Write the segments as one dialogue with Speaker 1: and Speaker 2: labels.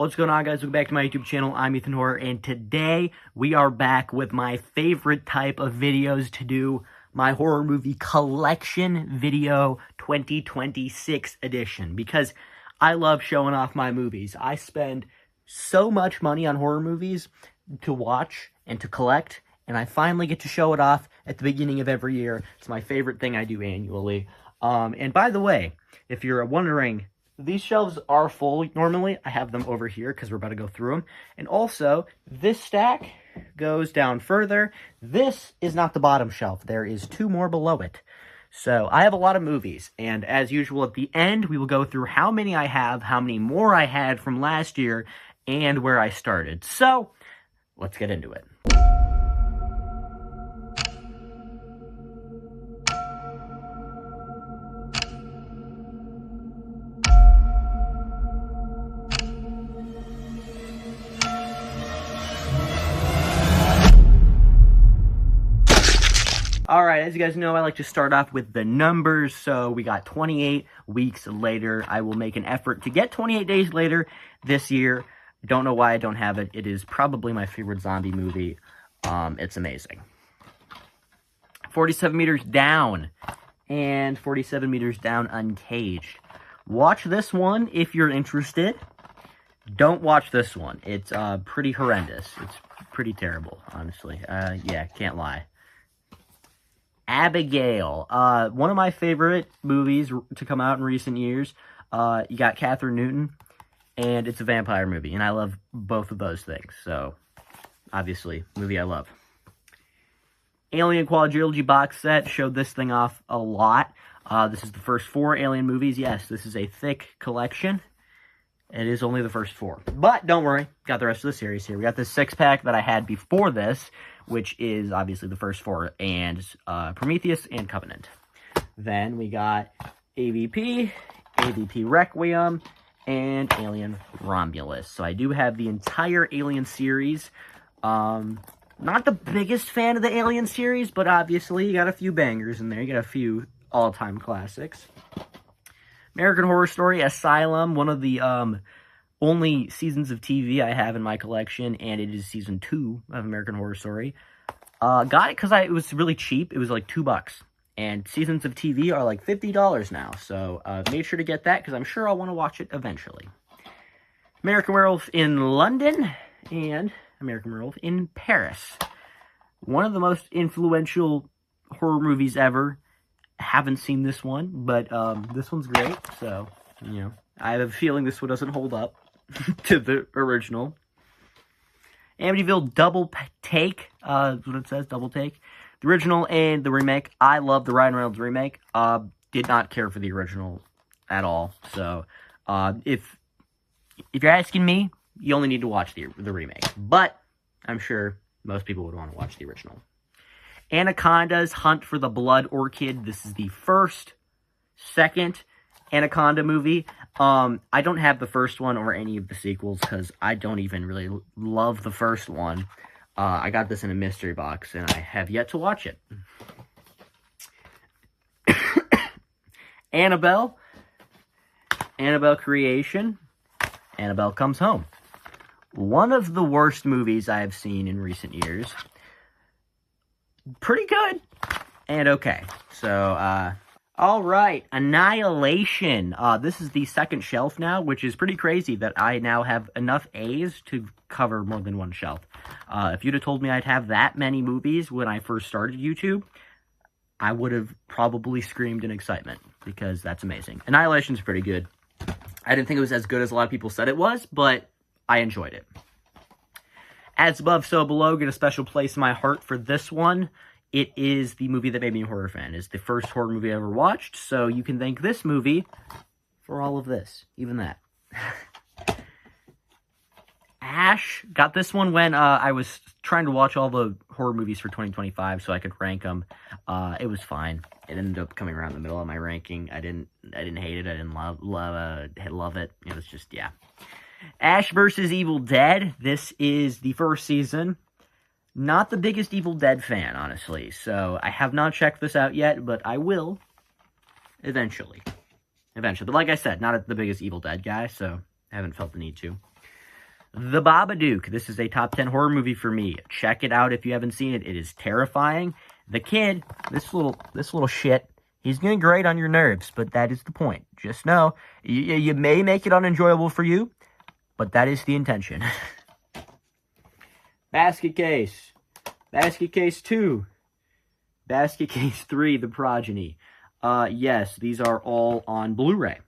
Speaker 1: What's going on, guys? Welcome back to my YouTube channel. I'm Ethan Horror, and today we are back with my favorite type of videos to do, my horror movie collection video 2026 edition, because I love showing off my movies. I spend so much money on horror movies to watch and to collect, and I finally get to show it off at the beginning of every year. It's my favorite thing I do annually. And by the way, if you're wondering, these shelves are full normally. I have them over here because we're about to go through them. And also, this stack goes down further. This is not the bottom shelf. There is two more below it. So I have a lot of movies. And as usual, at the end, we will go through how many I have, how many more I had from last year, and where I started. So let's get into it. Alright, as you guys know, I like to start off with the numbers, so we got 28 weeks later. I will make an effort to get 28 days later this year. Don't know why I don't have it. It is probably my favorite zombie movie. It's amazing. 47 Meters Down and 47 Meters Down Uncaged. Watch this one if you're interested. Don't watch this one. It's pretty horrendous. It's pretty terrible, honestly. Yeah, can't lie. Abigail, one of my favorite movies to come out in recent years. You got Catherine Newton, and it's a vampire movie, and I love both of those things, so obviously, movie I love. Alien Quadrilogy box set, showed this thing off a lot. This is the first 4 Alien movies. Yes, this is a thick collection. It is only the first 4. But don't worry, got the rest of the series here. We got this 6-pack that I had before this, which is obviously the first 4, and Prometheus and Covenant. Then we got AVP, AVP Requiem, and Alien Romulus. So I do have the entire Alien series. Not the biggest fan of the Alien series, but obviously you got a few bangers in there. You got a few all-time classics. American Horror Story Asylum, one of the only seasons of TV I have in my collection, and it is season 2 of American Horror Story. Got it because it was really cheap. It was like $2, and seasons of TV are like $50 now, so made sure to get that because I'm sure I'll want to watch it eventually. American Werewolf in London and American Werewolf in Paris. One of the most influential horror movies ever. Haven't seen this one, but this one's great, so, you know, I have a feeling this one doesn't hold up to the original. Amityville Double Take, is what it says, Double Take. The original and the remake. I love the Ryan Reynolds remake. Did not care for the original at all, so, if you're asking me, you only need to watch the remake, but I'm sure most people would want to watch the original. Anaconda's Hunt for the Blood Orchid. This is the second Anaconda movie. I don't have the first one or any of the sequels because I don't even really love the first one. I got this in a mystery box and I have yet to watch it. Annabelle Creation. Annabelle Comes Home. One of the worst movies I have seen in recent years. Pretty good and okay. So, all right, Annihilation. This is the second shelf now, which is pretty crazy that I now have enough A's to cover more than one shelf. If you'd have told me I'd have that many movies when I first started YouTube, I would have probably screamed in excitement because that's amazing. Annihilation's pretty good. I didn't think it was as good as a lot of people said it was, but I enjoyed it. As Above, So Below, get a special place in my heart for this one. It is the movie that made me a horror fan. It's the first horror movie I ever watched, so you can thank this movie for all of this, even that. Ash, got this one when I was trying to watch all the horror movies for 2025 so I could rank them. It was fine. It ended up coming around the middle of my ranking. I didn't hate it. I didn't love it. It was just, yeah. Ash vs. Evil Dead. This is the first season. Not the biggest Evil Dead fan, honestly. So, I have not checked this out yet, but I will. Eventually. But like I said, not the biggest Evil Dead guy, so I haven't felt the need to. The Babadook. This is a top 10 horror movie for me. Check it out if you haven't seen it. It is terrifying. The kid, this little shit, he's getting great on your nerves, but that is the point. Just know, you may make it unenjoyable for you, but that is the intention. Basket Case. Basket Case 2. Basket Case 3, The Progeny. Yes, these are all on Blu-ray.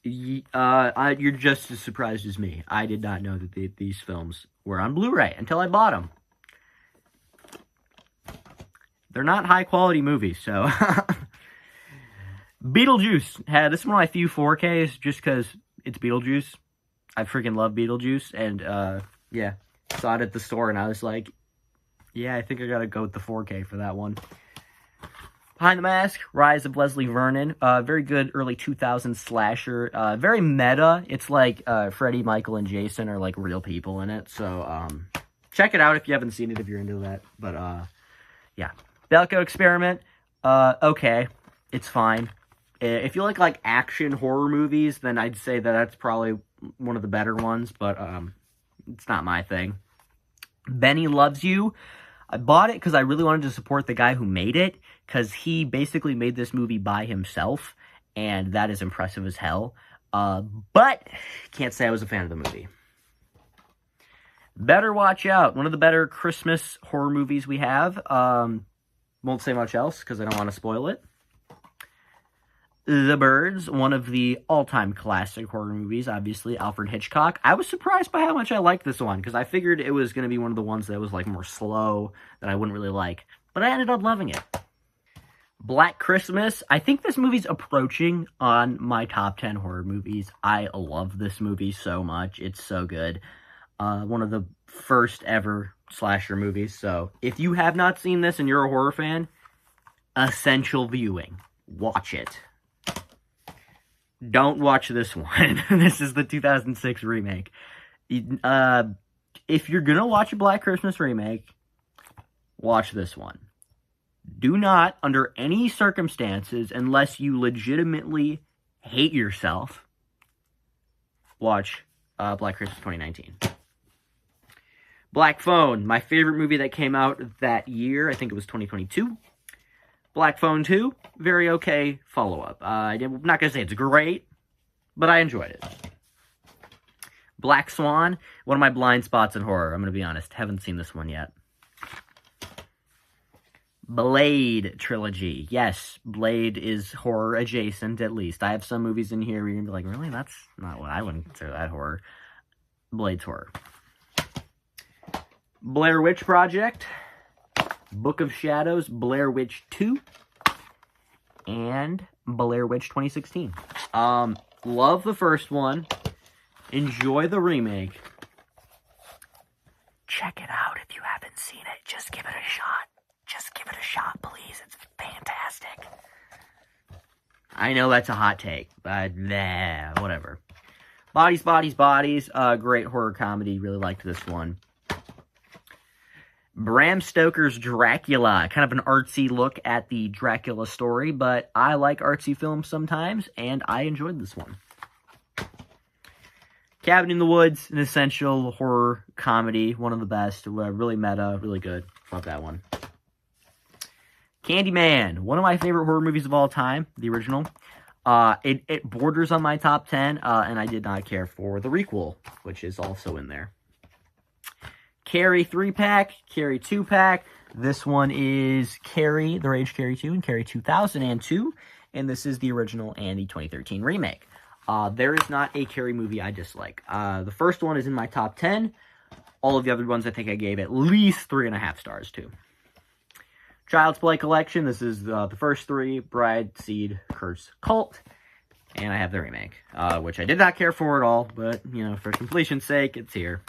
Speaker 1: You're just as surprised as me. I did not know that these films were on Blu-ray until I bought them. They're not high-quality movies, so... Beetlejuice. This is one of my few 4Ks, just because it's Beetlejuice. I freaking love Beetlejuice, and, yeah. Saw it at the store, and I was like, yeah, I think I gotta go with the 4K for that one. Behind the Mask, Rise of Leslie Vernon. Very good early 2000s slasher. Very meta. It's like Freddy, Michael, and Jason are like real people in it. So check it out if you haven't seen it, if you're into that. But yeah. Belko Experiment. Okay. It's fine. If you like action horror movies, then I'd say that that's probably one of the better ones. But it's not my thing. Benny Loves You. I bought it because I really wanted to support the guy who made it, because he basically made this movie by himself, and that is impressive as hell. But can't say I was a fan of the movie. Better Watch Out, one of the better Christmas horror movies we have. Won't say much else because I don't want to spoil it. The Birds, one of the all-time classic horror movies, obviously, Alfred Hitchcock. I was surprised by how much I liked this one, because I figured it was going to be one of the ones that was, like, more slow, that I wouldn't really like. But I ended up loving it. Black Christmas. I think this movie's approaching on my top 10 horror movies. I love this movie so much. It's so good. One of the first ever slasher movies. So, if you have not seen this and you're a horror fan, essential viewing. Watch it. Don't watch this one. This is the 2006 remake. If you're gonna watch a Black Christmas remake, watch this one. Do not, under any circumstances, unless you legitimately hate yourself, watch Black Christmas 2019. Black Phone, my favorite movie that came out that year. I think it was 2022. Black Phone 2, very okay follow-up. I'm not going to say it's great, but I enjoyed it. Black Swan, one of my blind spots in horror, I'm going to be honest. Haven't seen this one yet. Blade trilogy. Yes, Blade is horror adjacent, at least. I have some movies in here where you're going to be like, really? That's not what I wouldn't consider that horror. Blade's horror. Blair Witch Project. Book of Shadows, Blair Witch 2, and Blair Witch 2016. Love the first one. Enjoy the remake. Check it out if you haven't seen it. Just give it a shot. Just give it a shot, please. It's fantastic. I know that's a hot take, but nah, whatever. Bodies, Bodies, Bodies. Great horror comedy. Really liked this one. Bram Stoker's Dracula, kind of an artsy look at the Dracula story, but I like artsy films sometimes, and I enjoyed this one. Cabin in the Woods, an essential horror comedy, one of the best, really meta, really good. Love that one. Candyman, one of my favorite horror movies of all time, the original. It borders on my top 10, and I did not care for the requel, which is also in there. Carrie 3-pack, Carrie 2-pack. This one is Carrie, The Rage Carrie 2, and Carrie 2002. And this is the original and the 2013 remake. There is not a Carrie movie I dislike. The first one is in my top 10. All of the other ones I think I gave at least 3.5 stars to. Child's Play Collection. This is the first three. Bride, Seed, Curse, Cult. And I have the remake, which I did not care for at all. But, you know, for completion's sake, it's here.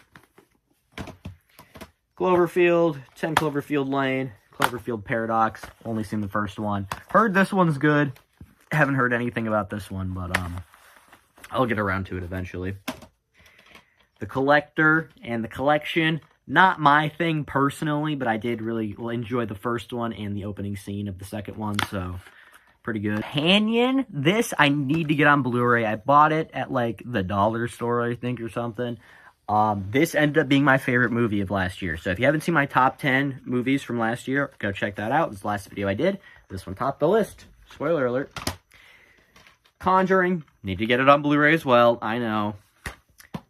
Speaker 1: Cloverfield, 10 Cloverfield Lane, Cloverfield Paradox. Only seen the first one. Heard this one's good. Haven't heard anything about this one, but I'll get around to it eventually. The Collector and the Collection. Not my thing personally, but I did really enjoy the first one and the opening scene of the second one. So, Pretty good. Companion, this I need to get on Blu-ray. I bought it at, like, the dollar store, I think, or something. This ended up being my favorite movie of last year. So if you haven't seen my top 10 movies from last year, go check that out. This is the last video I did. This one topped the list. Spoiler alert. Conjuring. Need to get it on Blu-ray as well. I know.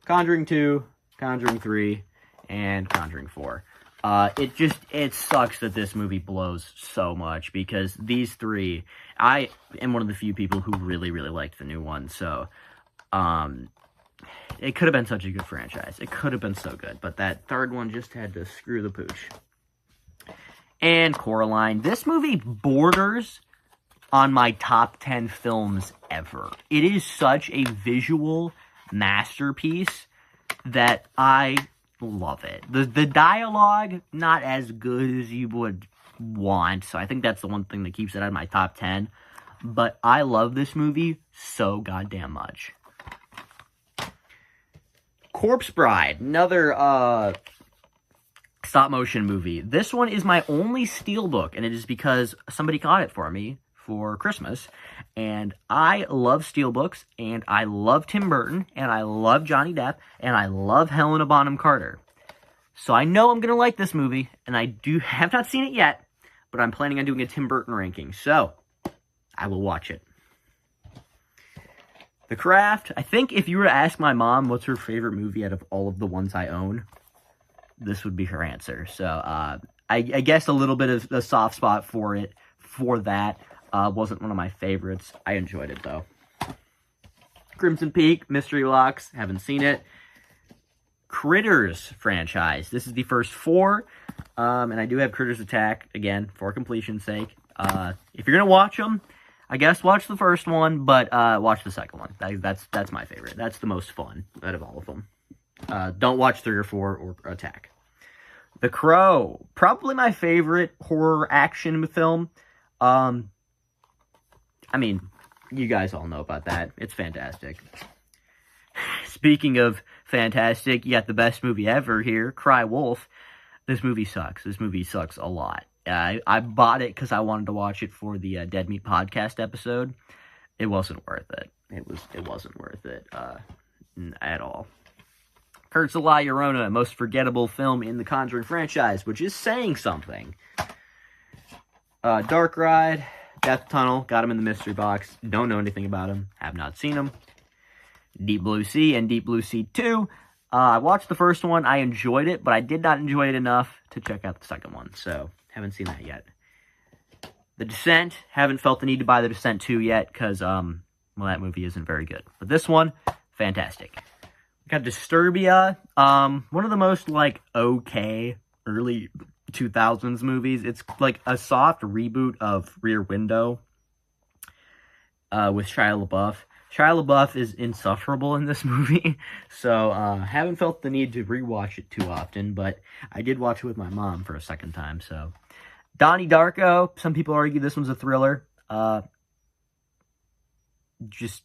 Speaker 1: Conjuring 2, Conjuring 3, and Conjuring 4. It sucks that this movie blows so much, because these three, I am one of the few people who really, really liked the new one, so, it could have been such a good franchise. It could have been so good, but that third one just had to screw the pooch. And Coraline. This movie borders on my top 10 films ever. It is such a visual masterpiece that I love it. The dialogue, not as good as you would want, so I think that's the one thing that keeps it out of my top 10. But I love this movie so goddamn much. Corpse Bride, another stop-motion movie. This one is my only steelbook, and it is because somebody got it for me for Christmas. And I love steelbooks, and I love Tim Burton, and I love Johnny Depp, and I love Helena Bonham Carter. So I know I'm going to like this movie, and I have not seen it yet, but I'm planning on doing a Tim Burton ranking, so I will watch it. The Craft. I think if you were to ask my mom what's her favorite movie out of all of the ones I own, this would be her answer. So I guess a little bit of a soft spot for it, for that. Wasn't one of my favorites. I enjoyed it, though. Crimson Peak, Mystery Locks. Haven't seen it. Critters franchise. This is the first 4. And I do have Critters Attack, again, for completion's sake. If you're going to watch them, I guess watch the first one, but watch the second one. That's my favorite. That's the most fun out of all of them. Don't watch 3 or 4 or Attack. The Crow. Probably my favorite horror action film. I mean, you guys all know about that. It's fantastic. Speaking of fantastic, you got the best movie ever here, Cry Wolf. This movie sucks. This movie sucks a lot. I bought it because I wanted to watch it for the Dead Meat podcast episode. It wasn't worth it. It wasn't worth it at all. Curse of La Llorona, most forgettable film in the Conjuring franchise, which is saying something. Dark Ride, Death Tunnel, got him in the mystery box. Don't know anything about him. Have not seen him. Deep Blue Sea and Deep Blue Sea 2. I watched the first one. I enjoyed it, but I did not enjoy it enough to check out the second one. So, haven't seen that yet. The Descent. Haven't felt the need to buy The Descent 2 yet, because, well, that movie isn't very good. But this one, fantastic. Got Disturbia. One of the most, like, okay early 2000s movies. It's like a soft reboot of Rear Window with Shia LaBeouf. Shia LaBeouf is insufferable in this movie, so haven't felt the need to rewatch it too often, but I did watch it with my mom for a second time, so. Donnie Darko, some people argue this one's a thriller. Just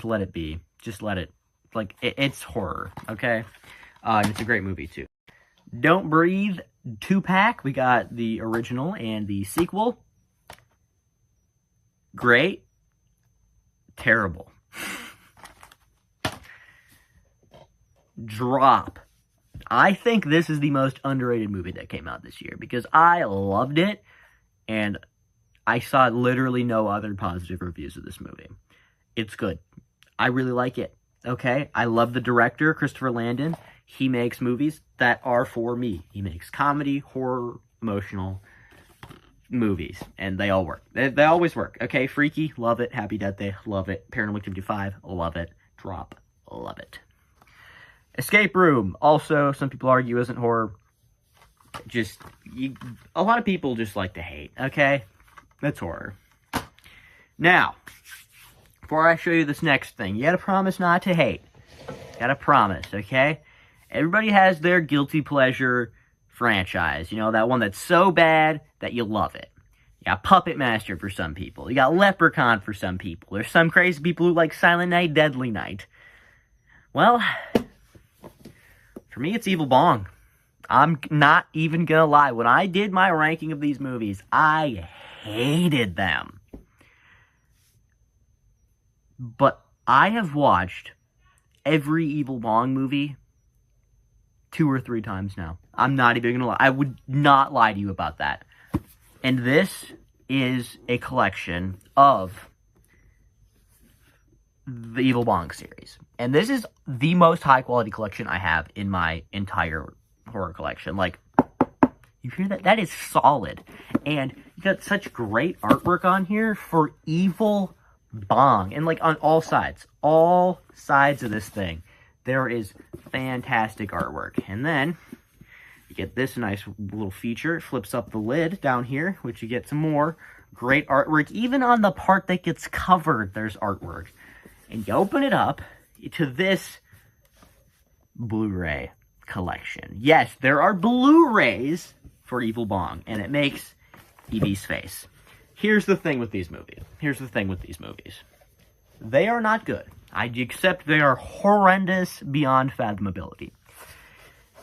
Speaker 1: let it be. Just let it. Like, it's horror, okay? And it's a great movie, too. Don't Breathe, 2-pack. We got the original and the sequel. Great. Terrible. Drop. I think this is the most underrated movie that came out this year because I loved it and I saw literally no other positive reviews of this movie. It's good. I really like it. Okay? I love the director, Christopher Landon. He makes movies that are for me. He makes comedy, horror, emotional movies, and they all work. They always work. Okay? Freaky, love it. Happy Death Day, love it. Paranormal Activity 5, love it. Drop, love it. Escape Room, also, some people argue isn't horror. A lot of people just like to hate, okay? That's horror. Now, before I show you this next thing, you gotta promise not to hate. You gotta promise, okay? Everybody has their guilty pleasure franchise. You know, that one that's so bad that you love it. You got Puppet Master for some people. You got Leprechaun for some people. There's some crazy people who like Silent Night, Deadly Night. Well, for me, it's Evil Bong. I'm not even gonna lie. When I did my ranking of these movies, I hated them. but I have watched every Evil Bong movie 2 or 3 times now. I'm not even gonna lie. I would not lie to you about that. And this is a collection of the Evil Bong series. And this is the most high-quality collection I have in my entire horror collection. Like, you hear that? That is solid. And you got such great artwork on here for Evil Bong. And, like, on all sides of this thing, there is fantastic artwork. And then you get this nice little feature. It flips up the lid down here, which you get some more great artwork. Even on the part that gets covered, there's artwork. And you open it up to this Blu-ray collection. Yes, there are Blu-rays for Evil Bong, and it makes Evie's face. Here's the thing with these movies. They are not good. I accept they are horrendous beyond fathomability.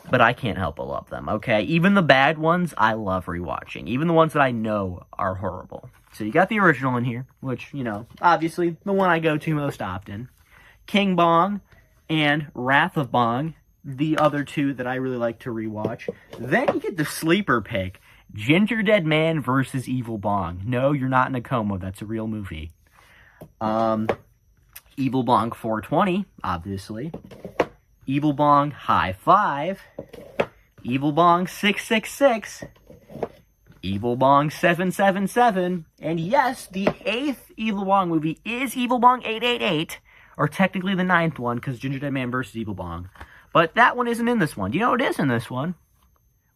Speaker 1: But I can't help but love them, okay? Even the bad ones, I love rewatching. Even the ones that I know are horrible. So you got the original in here, which, you know, obviously the one I go to most often. King Bong and Wrath of Bong, the other two that I really like to rewatch. Then you get the sleeper pick, Ginger Dead Man versus Evil Bong. No, you're not in a coma. That's a real movie. Evil Bong 420, obviously. Evil Bong High Five. Evil Bong 666. Evil Bong 777. And yes, the 8th Evil Bong movie is Evil Bong 888. Or technically the 9th one, because Ginger Dead Man versus Evil Bong. But that one isn't in this one. Do you know what is in this one?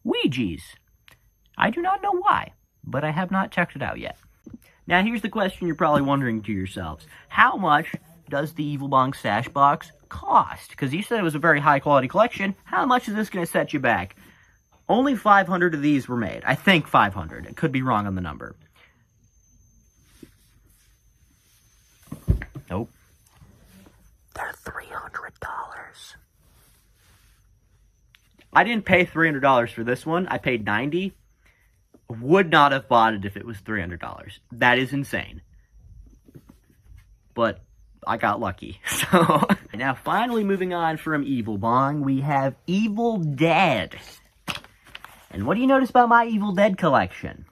Speaker 1: Ouija's. I do not know why, but I have not checked it out yet. Now, here's the question you're probably wondering to yourselves. How much does the Evil Bong stash box cost? Because you said it was a very high-quality collection. How much is this going to set you back? Only 500 of these were made. I think 500. It could be wrong on the number. Nope. They're $300. I didn't pay $300 for this one. I paid $90. Would not have bought it if it was $300. That is insane. But I got lucky. So now finally moving on from Evil Bong, we have Evil Dead. And what do you notice about my Evil Dead collection?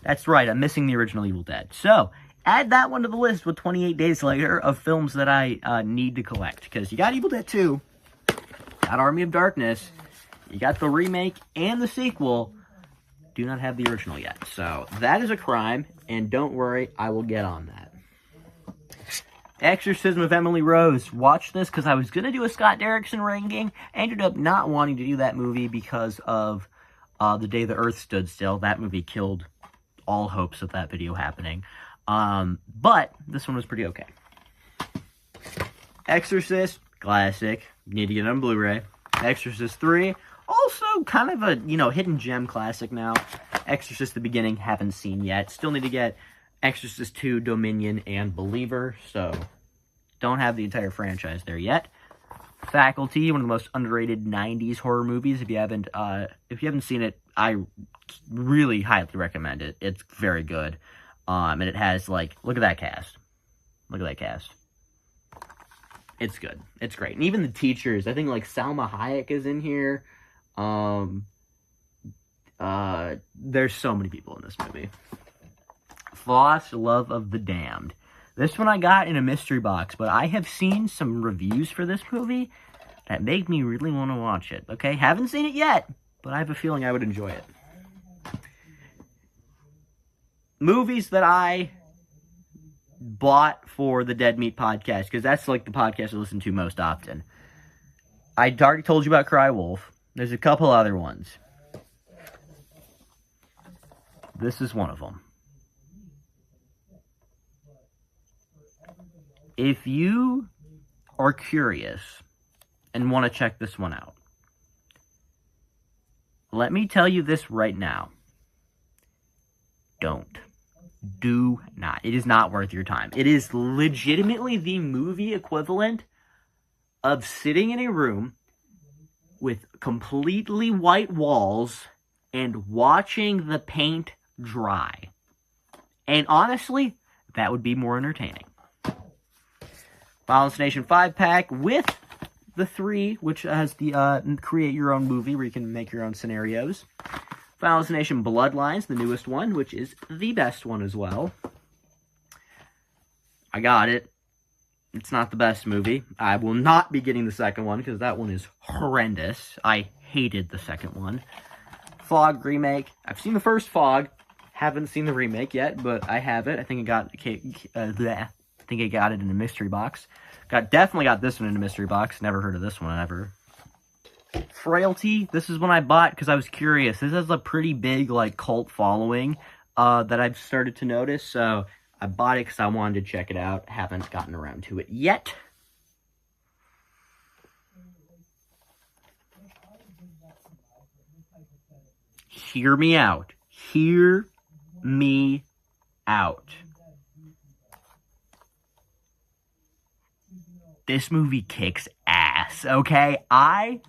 Speaker 1: That's right, I'm missing the original Evil Dead. So add that one to the list with 28 Days Later of films that I need to collect. Because you got Evil Dead 2, got Army of Darkness, you got the remake and the sequel. Do not have the original yet. So that is a crime, and don't worry, I will get on that. Exorcism of Emily Rose. Watch this because I was going to do a Scott Derrickson ranking. I ended up not wanting to do that movie because of The Day the Earth Stood Still. That movie killed all hopes of that video happening. But this one was pretty okay. Exorcist, classic. Need to get it on Blu-ray. Exorcist 3, also kind of a, hidden gem classic now. Exorcist The Beginning, haven't seen yet. Still need to get Exorcist 2, Dominion, and Believer, so don't have the entire franchise there yet. Faculty, one of the most underrated 90s horror movies. If you haven't seen it, I really highly recommend it. It's very good. And it has, look at that cast. Look at that cast. It's good. It's great. And even the teachers, I think, Salma Hayek is in here. There's so many people in this movie. Floss, Love of the Damned. This one I got in a mystery box, but I have seen some reviews for this movie that make me really want to watch it. Okay, haven't seen it yet, but I have a feeling I would enjoy it. Movies that I bought for the Dead Meat podcast, because that's the podcast I listen to most often. I already told you about Cry Wolf. There's a couple other ones. This is one of them. If you are curious and want to check this one out, let me tell you this right now. Don't. Do not. It is not worth your time. It is legitimately the movie equivalent of sitting in a room with completely white walls and watching the paint dry. And honestly, that would be more entertaining. Final Destination 5-pack with the 3, which has the create your own movie where you can make your own scenarios. Final Destination Bloodlines, the newest one, which is the best one as well. I got it. It's not the best movie. I will not be getting the second one because that one is horrendous. I hated the second one. Fog remake. I've seen the first Fog. Haven't seen the remake yet, but I have it. I think I got it in a mystery box. Definitely got this one in a mystery box. Never heard of this one ever. Frailty. This is one I bought because I was curious. This has a pretty big cult following that I've started to notice. So I bought it because I wanted to check it out. Haven't gotten around to it yet. Hear me out. Hear me out. This movie kicks ass, okay? I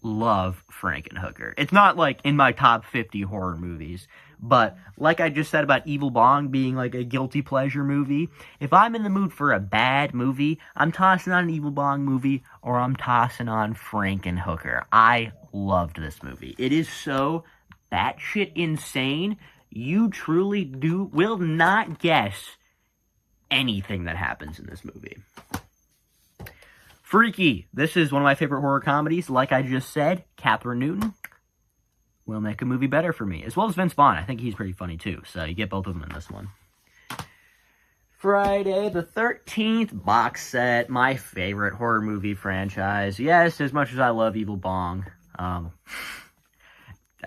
Speaker 1: love Frankenhooker. It's not in my top 50 horror movies, but like I just said about Evil Bong being a guilty pleasure movie, if I'm in the mood for a bad movie, I'm tossing on an Evil Bong movie or I'm tossing on Frankenhooker. I loved this movie. It is so batshit insane. You truly will not guess anything that happens in this movie. Freaky. This is one of my favorite horror comedies. Like I just said, Kathryn Newton will make a movie better for me. As well as Vince Vaughn. I think he's pretty funny too. So you get both of them in this one. Friday the 13th box set. My favorite horror movie franchise. Yes, as much as I love Evil Bong.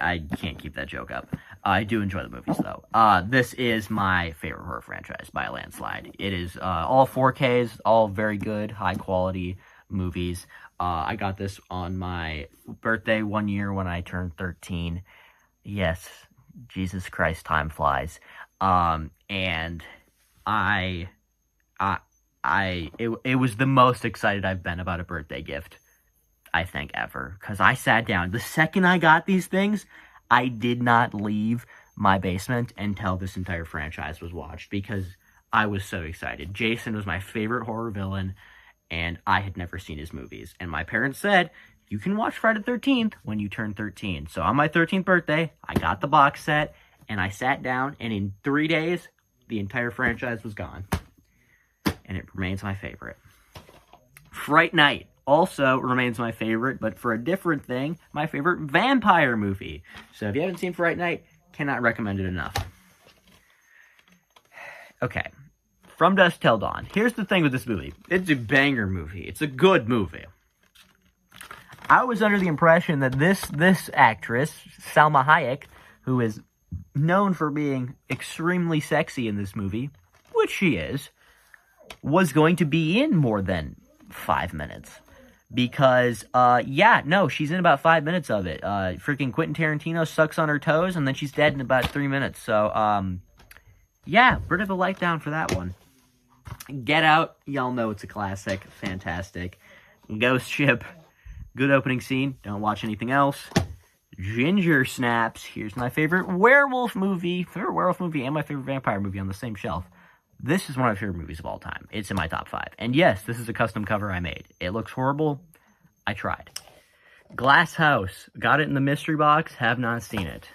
Speaker 1: I can't keep that joke up. I do enjoy the movies, though. This is my favorite horror franchise by a landslide. It is all 4Ks, all very good, high-quality movies. I got this on my birthday one year when I turned 13. Yes, Jesus Christ, time flies. And it was the most excited I've been about a birthday gift, I think, ever. Because I sat down. The second I got these things, I did not leave my basement until this entire franchise was watched. Because I was so excited. Jason was my favorite horror villain. And I had never seen his movies. And my parents said, you can watch Friday the 13th when you turn 13. So on my 13th birthday, I got the box set. And I sat down. And in 3 days, the entire franchise was gone. And it remains my favorite. Fright Night also remains my favorite, but for a different thing, my favorite vampire movie. So if you haven't seen Fright Night, cannot recommend it enough. Okay, From Dusk Till Dawn. Here's the thing with this movie. It's a banger movie. It's a good movie. I was under the impression that this actress, Salma Hayek, who is known for being extremely sexy in this movie, which she is, was going to be in more than 5 minutes. Because, she's in about 5 minutes of it. Freaking Quentin Tarantino sucks on her toes, and then she's dead in about 3 minutes. So, bit of a letdown for that one. Get Out, y'all know it's a classic. Fantastic. Ghost Ship, good opening scene. Don't watch anything else. Ginger Snaps, here's my favorite werewolf movie. Favorite werewolf movie and my favorite vampire movie on the same shelf. This is one of my favorite movies of all time. It's in my top 5. And yes, this is a custom cover I made. It looks horrible. I tried. Glass House. Got it in the mystery box. Have not seen it.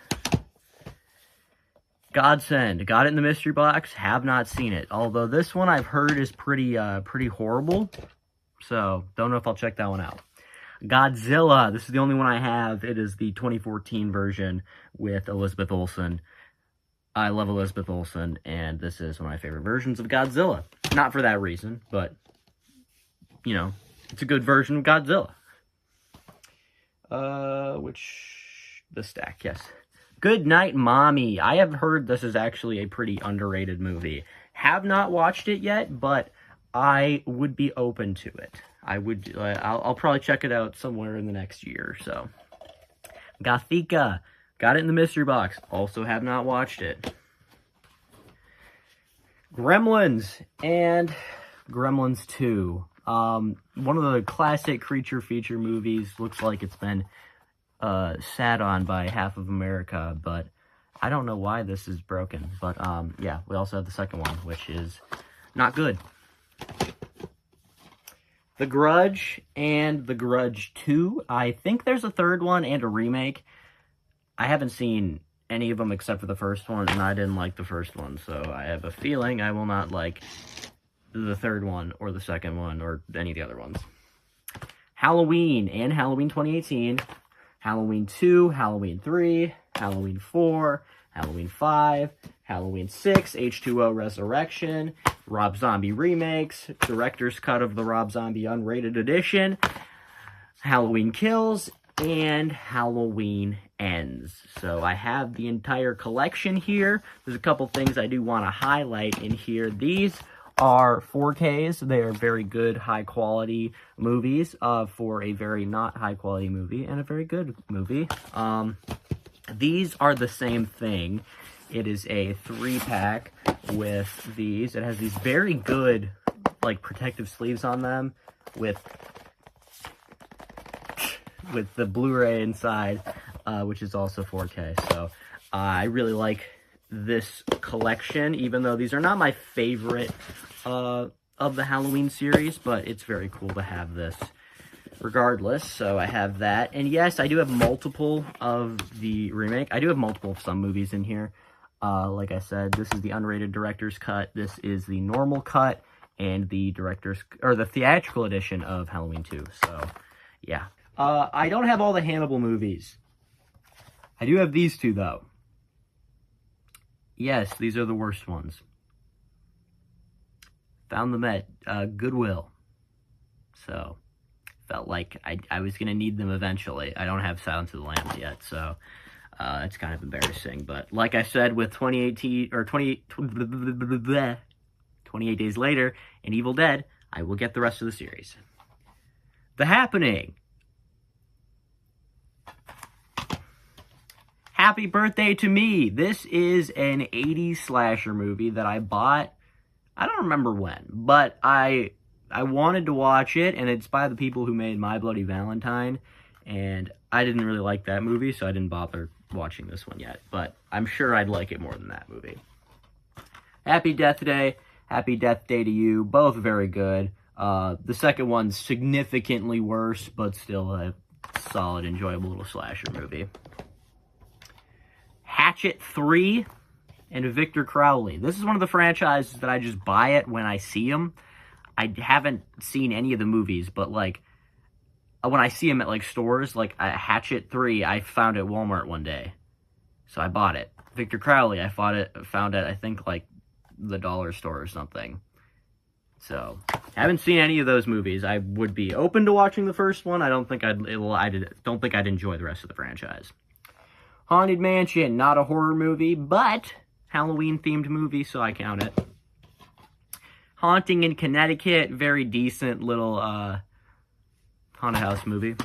Speaker 1: Godsend. Got it in the mystery box. Have not seen it. Although this one I've heard is pretty horrible. So, don't know if I'll check that one out. Godzilla. This is the only one I have. It is the 2014 version with Elizabeth Olsen. I love Elizabeth Olsen, and this is one of my favorite versions of Godzilla. Not for that reason, but, it's a good version of Godzilla. The stack, yes. Good Night, Mommy. I have heard this is actually a pretty underrated movie. Have not watched it yet, but I would be open to it. I'll probably check it out somewhere in the next year or so. Gothika. Got it in the mystery box. Also have not watched it. Gremlins and Gremlins 2. One of the classic creature feature movies. Looks like it's been sat on by half of America, but I don't know why this is broken. But we also have the second one, which is not good. The Grudge and The Grudge 2. I think there's a third one and a remake. I haven't seen any of them except for the first one, and I didn't like the first one, so I have a feeling I will not like the third one or the second one or any of the other ones. Halloween and Halloween 2018, Halloween 2, Halloween 3, Halloween 4, Halloween 5, Halloween 6, H2O Resurrection, Rob Zombie Remakes, Director's Cut of the Rob Zombie Unrated Edition, Halloween Kills, and Halloween Ends. So I have the entire collection here. There's a couple things I do want to highlight in here. These are 4Ks. They are very good, high-quality movies for a very not high-quality movie and a very good movie. These are the same thing. It is a 3-pack with these. It has these very good, like, protective sleeves on them with the Blu-ray inside, which is also 4K. So I really like this collection, even though these are not my favorite of the Halloween series, but it's very cool to have this regardless. So I have that. And yes, I do have multiple of the remake. I do have multiple of some movies in here. Like I said, this is the unrated director's cut. This is the normal cut and the the theatrical edition of Halloween 2. So yeah. I don't have all the Hannibal movies. I do have these two, though. Yes, these are the worst ones. Found them at Goodwill. So, felt like I was going to need them eventually. I don't have Silence of the Lambs yet, so it's kind of embarrassing. But like I said, with 28 Days Later and Evil Dead, I will get the rest of the series. The Happening. Happy Birthday to Me. This is an 80s slasher movie that I bought, I don't remember when, but I wanted to watch it, and it's by the people who made My Bloody Valentine, and I didn't really like that movie, so I didn't bother watching this one yet, but I'm sure I'd like it more than that movie. Happy Death Day. Happy Death Day to You. Both very good. The second one's significantly worse, but still a solid, enjoyable little slasher movie. Hatchet 3 and Victor Crowley. This is one of the franchises that I just buy it when I see them. I haven't seen any of the movies, but like when I see them at like stores, like Hatchet 3, I found at Walmart one day, so I bought it. Victor Crowley, I found it I think like the dollar store or something. So I haven't seen any of those movies. I would be open to watching the first one. I don't think I'd enjoy the rest of the franchise. Haunted Mansion, not a horror movie, but Halloween-themed movie, so I count it. Haunting in Connecticut, very decent little haunted house movie.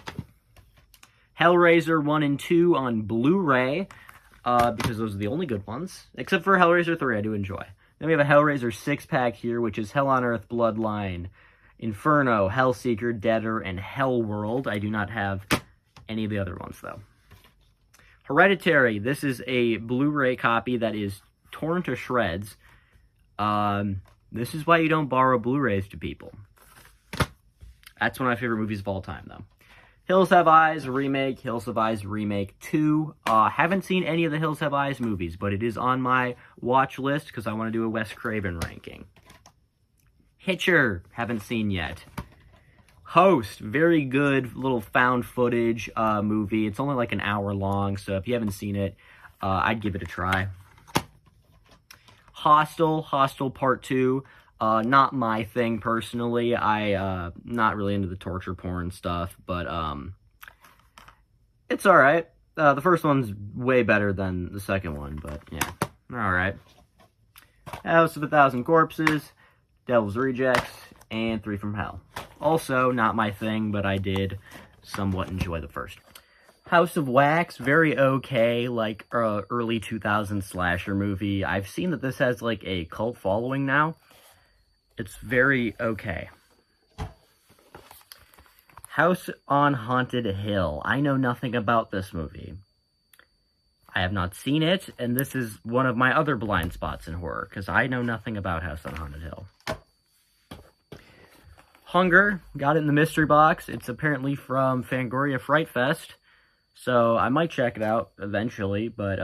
Speaker 1: Hellraiser 1 and 2 on Blu-ray, because those are the only good ones. Except for Hellraiser 3, I do enjoy. Then we have a Hellraiser 6-pack here, which is Hell on Earth, Bloodline, Inferno, Hellseeker, Deader, and Hellworld. I do not have any of the other ones, though. Hereditary. This is a Blu-ray copy that is torn to shreds. This is why you don't borrow Blu-rays to people. That's one of my favorite movies of all time, though. Hills Have Eyes remake, Hills Have Eyes remake 2. Haven't seen any of the Hills Have Eyes movies, but it is on my watch list because I want to do a Wes Craven ranking. Hitcher, haven't seen yet. Host, very good little found footage movie. It's only like an hour long, so if you haven't seen it, I'd give it a try. Hostel Part 2. Not my thing personally. I not really into the torture porn stuff, but it's alright. The first one's way better than the second one, but yeah, alright. House of a Thousand Corpses, Devil's Rejects, and 3 from Hell. Also, not my thing, but I did somewhat enjoy the first. House of Wax, very okay, like early 2000s slasher movie. I've seen that this has like a cult following now. It's very okay. House on Haunted Hill. I know nothing about this movie. I have not seen it, and this is one of my other blind spots in horror, because I know nothing about House on Haunted Hill. Hunger, got it in the mystery box. It's apparently from Fangoria Fright Fest, so I might check it out eventually, but,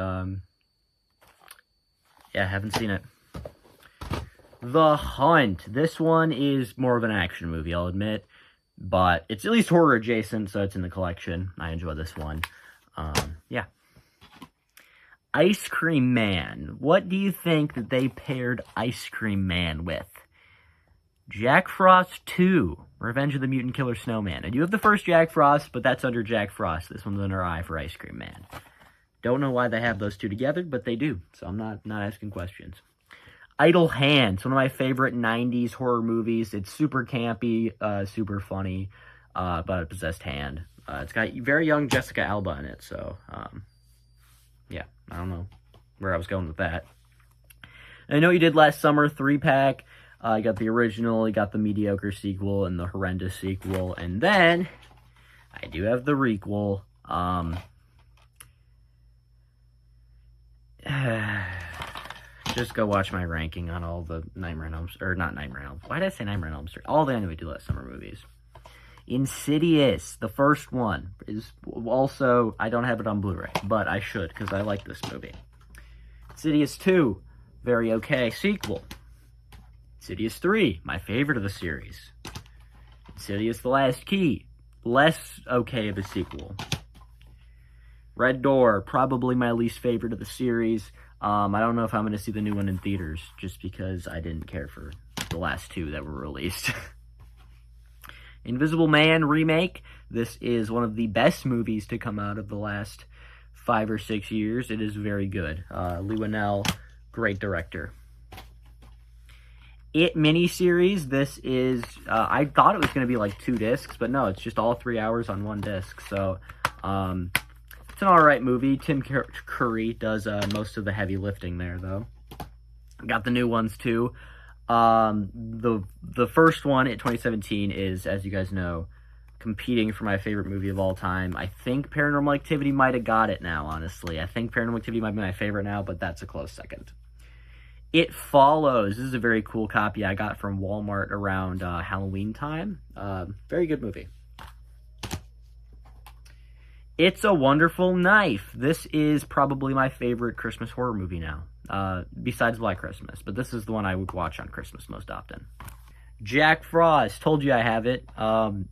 Speaker 1: yeah, haven't seen it. The Hunt. This one is more of an action movie, I'll admit, but it's at least horror adjacent, so it's in the collection. I enjoy this one. Yeah. Ice Cream Man. What do you think that they paired Ice Cream Man with? Jack Frost 2, Revenge of the Mutant Killer Snowman. I do have the first Jack Frost, but that's under Jack Frost. This one's under I for Ice Cream Man. Don't know why they have those two together, but they do, so I'm not asking questions. Idle Hands, one of my favorite 90s horror movies. It's super campy, super funny, about a possessed hand. It's got very young Jessica Alba in it, so, yeah, I don't know where I was going with that. I know you did last summer, 3-pack. You got the original, you got the mediocre sequel, and the horrendous sequel, and then I do have the requel. Just go watch my ranking on all the Nightmare on Elm Street, or not Nightmare on Elm Street. Why did I say Nightmare on Elm Street? All the I know we did last summer movies. Insidious, the first one, is also, I don't have it on Blu-ray, but I should, because I like this movie. Insidious 2, very okay sequel. Insidious 3, my favorite of the series. Insidious The Last Key, less okay of a sequel. Red Door, probably my least favorite of the series. I don't know if I'm going to see the new one in theaters, just because I didn't care for the last two that were released. Invisible Man remake. This is one of the best movies to come out of the last 5 or 6 years. It is very good. Lee Winnell, great director. It miniseries. This is, I thought it was going to be like 2 discs, but no, it's just all 3 hours on 1 disc. So, it's an alright movie. Tim Curry does most of the heavy lifting there, though. Got the new ones, too. The first one, in 2017, is, as you guys know, competing for my favorite movie of all time. I think Paranormal Activity might have got it now, honestly. I think Paranormal Activity might be my favorite now, but that's a close second. It Follows. This is a very cool copy I got from Walmart around Halloween time. Very good movie. It's a Wonderful Knife. This is probably my favorite Christmas horror movie now, besides Black Christmas. But this is the one I would watch on Christmas most often. Jack Frost. Told you I have it. Don't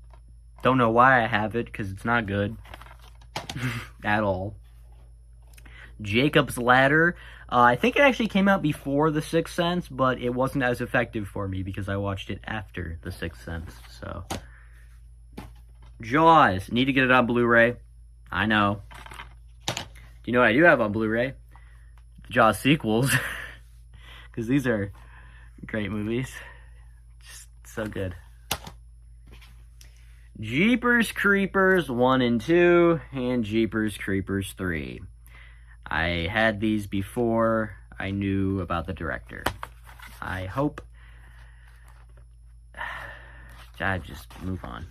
Speaker 1: know why I have it, because it's not good at all. Jacob's Ladder. I think it actually came out before The Sixth Sense, but it wasn't as effective for me because I watched it after The Sixth Sense. So, Jaws. Need to get it on Blu-ray. I know. Do you know what I do have on Blu-ray? The Jaws sequels. Because these are great movies. Just so good. Jeepers Creepers 1 and 2, and Jeepers Creepers 3. I had these before I knew about the director. I hope... I just move on.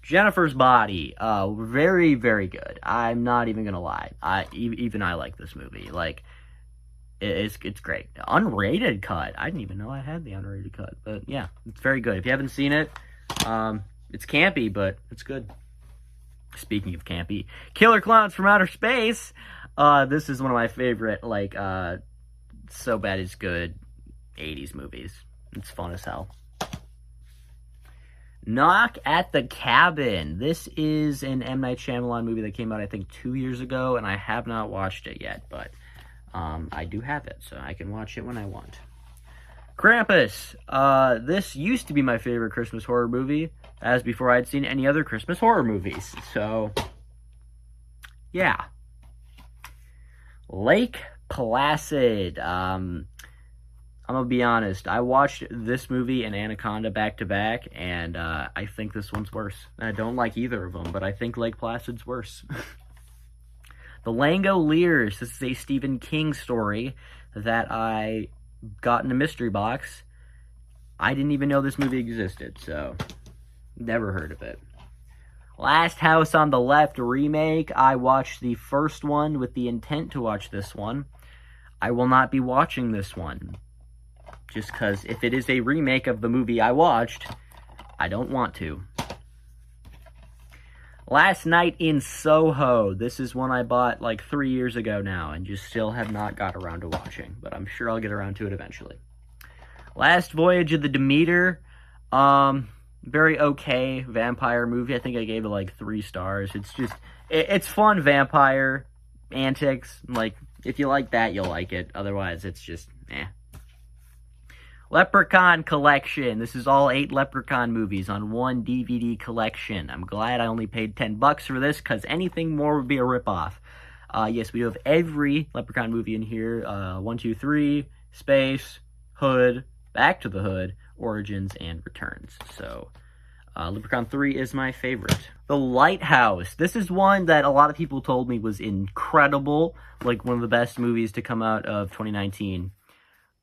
Speaker 1: Jennifer's Body, very, very good. I'm not even gonna lie. Even I like this movie. Like, it's great. Unrated cut. I didn't even know I had the unrated cut. But yeah, it's very good. If you haven't seen it, it's campy, but it's good. Speaking of campy, Killer Clowns from Outer Space. This is one of my favorite, like, so bad it's good 80s movies. It's fun as hell. Knock at the Cabin. This is an M. Night Shyamalan movie that came out, I think, 2 years ago, and I have not watched it yet, but I do have it, so I can watch it when I want. Krampus. This used to be my favorite Christmas horror movie, as before I'd seen any other Christmas horror movies, so yeah. Lake Placid. I'm gonna be honest, I watched this movie and Anaconda back-to-back, and I think this one's worse. I don't like either of them, but I think Lake Placid's worse. The Langoliers. This is a Stephen King story that I got in a mystery box. I didn't even know this movie existed, so never heard of it. Last House on the Left remake. I watched the first one with the intent to watch this one. I will not be watching this one. Just because if it is a remake of the movie I watched, I don't want to. Last Night in Soho. This is one I bought like 3 years ago now and just still have not got around to watching, but I'm sure I'll get around to it eventually. Last Voyage of the Demeter. Very okay vampire movie. I think I gave it like 3 stars. It's just, it's fun vampire antics. Like, if you like that, you'll like it. Otherwise, it's just, eh. Leprechaun Collection. This is all 8 Leprechaun movies on one DVD collection. I'm glad I only paid $10 for this, because anything more would be a ripoff. Yes, we do have every Leprechaun movie in here. 1, 2, 3, Space, Hood, Back to the Hood, Origins, and Returns. So, Leprechaun 3 is my favorite. The Lighthouse. This is one that a lot of people told me was incredible. Like, one of the best movies to come out of 2019.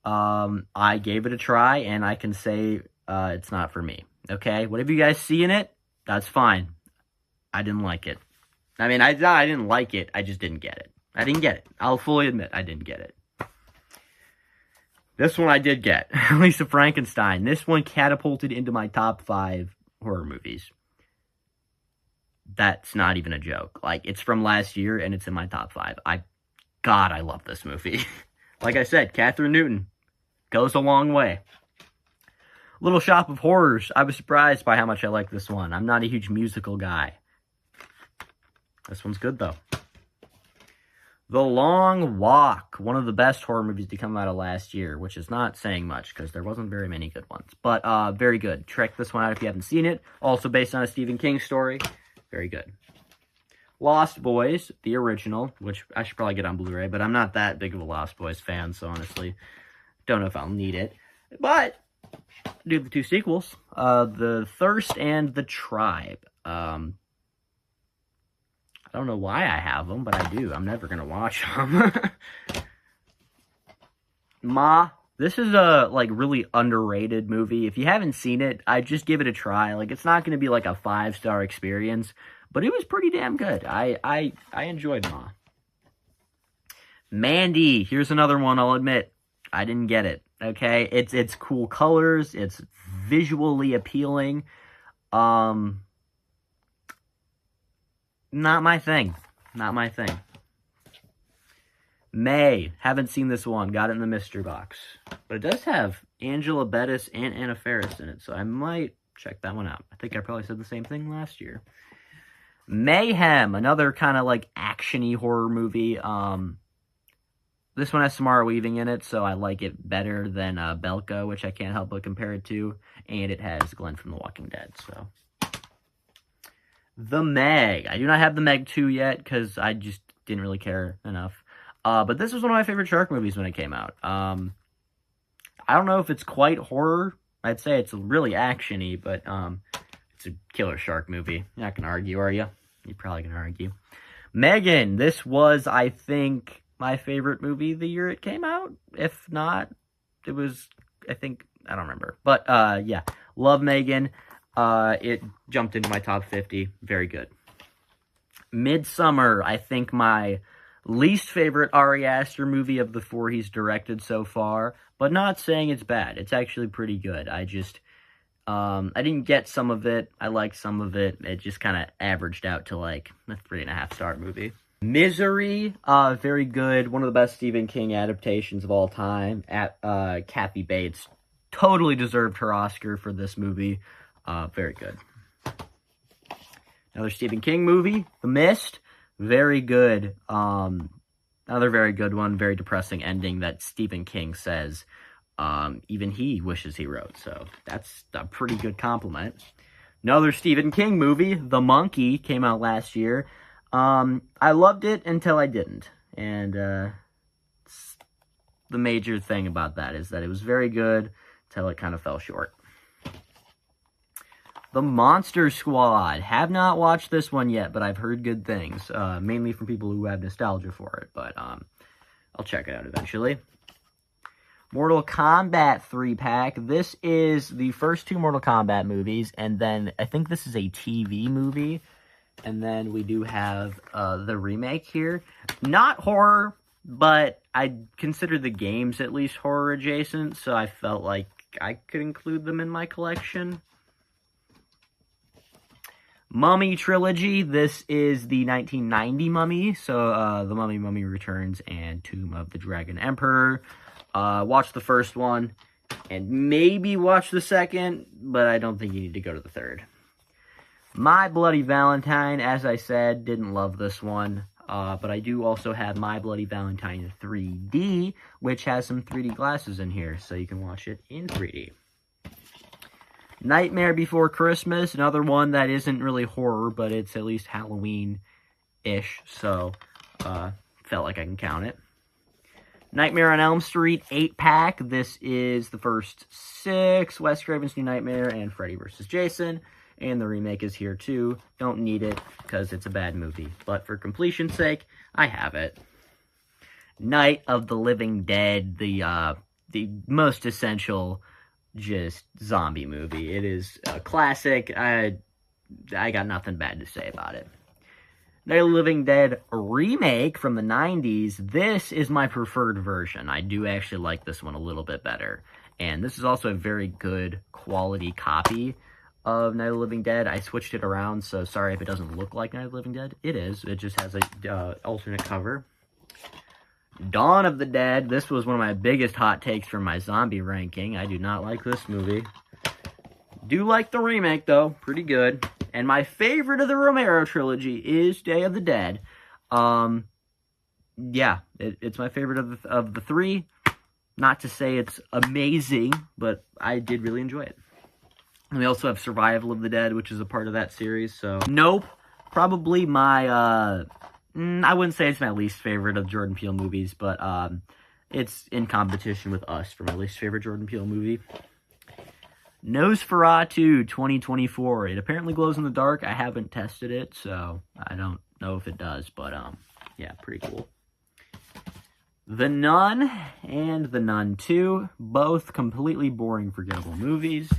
Speaker 1: I gave it a try, and I can say, it's not for me. Okay? Whatever you guys see in it, that's fine. I didn't like it. I mean, I didn't like it, I just didn't get it. I didn't get it. I'll fully admit I didn't get it. This one I did get. Lisa Frankenstein. This one catapulted into my top 5 horror movies. That's not even a joke. Like, it's from last year, and it's in my top 5. God, I love this movie. Like I said, Catherine Newton goes a long way. Little Shop of Horrors. I was surprised by how much I like this one. I'm not a huge musical guy. This one's good, though. The Long Walk. One of the best horror movies to come out of last year, which is not saying much, because there wasn't very many good ones. But, very good. Check this one out if you haven't seen it. Also based on a Stephen King story. Very good. Lost Boys, the original, which I should probably get on Blu-ray, but I'm not that big of a Lost Boys fan, so honestly, don't know if I'll need it. But, do the 2 sequels. The Thirst and the Tribe. I don't know why I have them, but I do. I'm never going to watch them. Ma. This is a, like, really underrated movie. If you haven't seen it, I'd just give it a try. Like, it's not going to be, like, a 5-star experience, but it was pretty damn good. I enjoyed Ma. Mandy. Here's another one, I'll admit. I didn't get it, okay? It's cool colors. It's visually appealing. Not my thing. Not my thing. May. Haven't seen this one. Got it in the mystery box. But it does have Angela Bettis and Anna Faris in it, so I might check that one out. I think I probably said the same thing last year. Mayhem. Another kind of like action-y horror movie. This one has Samara Weaving in it, so I like it better than Belko, which I can't help but compare it to. And it has Glenn from The Walking Dead, so... The Meg. I do not have The Meg 2 yet, because I just didn't really care enough. But this was one of my favorite shark movies when it came out. I don't know if it's quite horror. I'd say it's really action-y, but it's a killer shark movie. You're not going to argue, are you? You're probably going to argue. Megan. This was, I think, my favorite movie the year it came out. If not, it was, I think, I don't remember. But, yeah. Love Megan. It jumped into my top 50. Very good. Midsummer, I think my least favorite Ari Aster movie of the 4 he's directed so far, but not saying it's bad. It's actually pretty good. I just, I didn't get some of it. I liked some of it. It just kind of averaged out to like a 3.5-star movie. Misery, very good. One of the best Stephen King adaptations of all time. Kathy Bates totally deserved her Oscar for this movie. Very good. Another Stephen King movie, The Mist. Very good. Another very good one. Very depressing ending that Stephen King says even he wishes he wrote. So that's a pretty good compliment. Another Stephen King movie, The Monkey, came out last year. I loved it until I didn't. And the major thing about that is that it was very good until it kind of fell short. The Monster Squad. Have not watched this one yet, but I've heard good things. Mainly from people who have nostalgia for it. But I'll check it out eventually. Mortal Kombat 3-pack. This is the first 2 Mortal Kombat movies. And then I think this is a TV movie. And then we do have the remake here. Not horror, but I consider the games at least horror adjacent. So I felt like I could include them in my collection. Mummy trilogy. This is the 1990 Mummy. So, The Mummy Returns, and Tomb of the Dragon Emperor. Watch the first one, and maybe watch the second, but I don't think you need to go to the third. My Bloody Valentine, as I said, didn't love this one. But I do also have My Bloody Valentine 3D, which has some 3D glasses in here, so you can watch it in 3D. Nightmare Before Christmas, another one that isn't really horror, but it's at least Halloween-ish, so felt like I can count it. Nightmare on Elm Street 8-pack. This is the first 6, Wes Craven's New Nightmare, and Freddy vs. Jason. And the remake is here too. Don't need it because it's a bad movie. But for completion's sake, I have it. Night of the Living Dead, the most essential just zombie movie. It is a classic. I got nothing bad to say about it. Night of the Living Dead remake from the 90s. This is my preferred version. I do actually like this one a little bit better. And this is also a very good quality copy of Night of the Living Dead. I switched it around, so sorry if it doesn't look like Night of the Living Dead. It is. It just has a alternate cover. Dawn of the Dead. This was one of my biggest hot takes for my zombie ranking. I do not like this movie. Do like the remake, though. Pretty good. And my favorite of the Romero trilogy is Day of the Dead. Yeah, it's my favorite of the 3. Not to say it's amazing, but I did really enjoy it. And we also have Survival of the Dead, which is a part of that series, so... Nope. Probably my, I wouldn't say it's my least favorite of Jordan Peele movies, but, it's in competition with Us for my least favorite Jordan Peele movie. Nosferatu 2024. It apparently glows in the dark. I haven't tested it, so I don't know if it does, but, yeah, pretty cool. The Nun and The Nun 2, both completely boring, forgettable movies.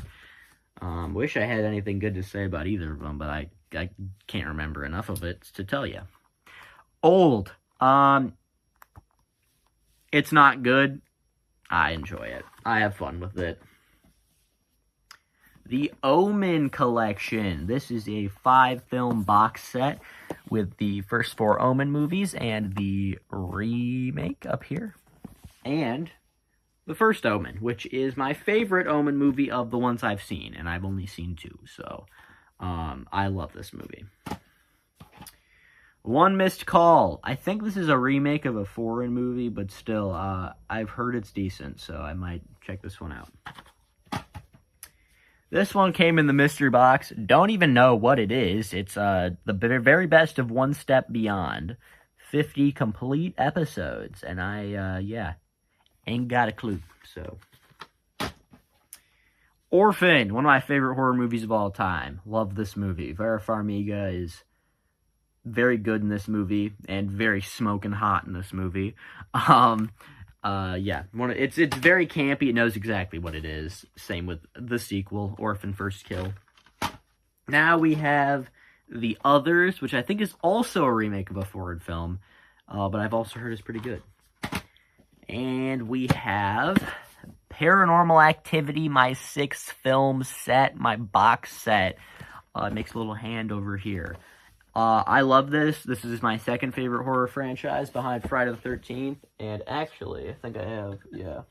Speaker 1: Wish I had anything good to say about either of them, but I can't remember enough of it to tell you. Old. It's not good. I enjoy it. I have fun with it. The Omen Collection. This is a 5-film box set with the first 4 Omen movies and the remake up here. And the first Omen, which is my favorite Omen movie of the ones I've seen, and I've only seen 2, so I love this movie. One Missed Call. I think this is a remake of a foreign movie, but still, I've heard it's decent, so I might check this one out. This one came in the mystery box. Don't even know what it is. It's the very best of One Step Beyond. 50 complete episodes, and yeah, ain't got a clue, so. Orphan, one of my favorite horror movies of all time. Love this movie. Vera Farmiga is very good in this movie, and very smoking hot in this movie. Yeah, it's very campy. It knows exactly what it is. Same with the sequel, Orphan First Kill. Now we have The Others, which I think is also a remake of a foreign film, but I've also heard is pretty good. And we have Paranormal Activity, my 6-film set, my box set. It makes a little hand over here. I love this. This is my second favorite horror franchise behind Friday the 13th. And actually, I think I have, yeah.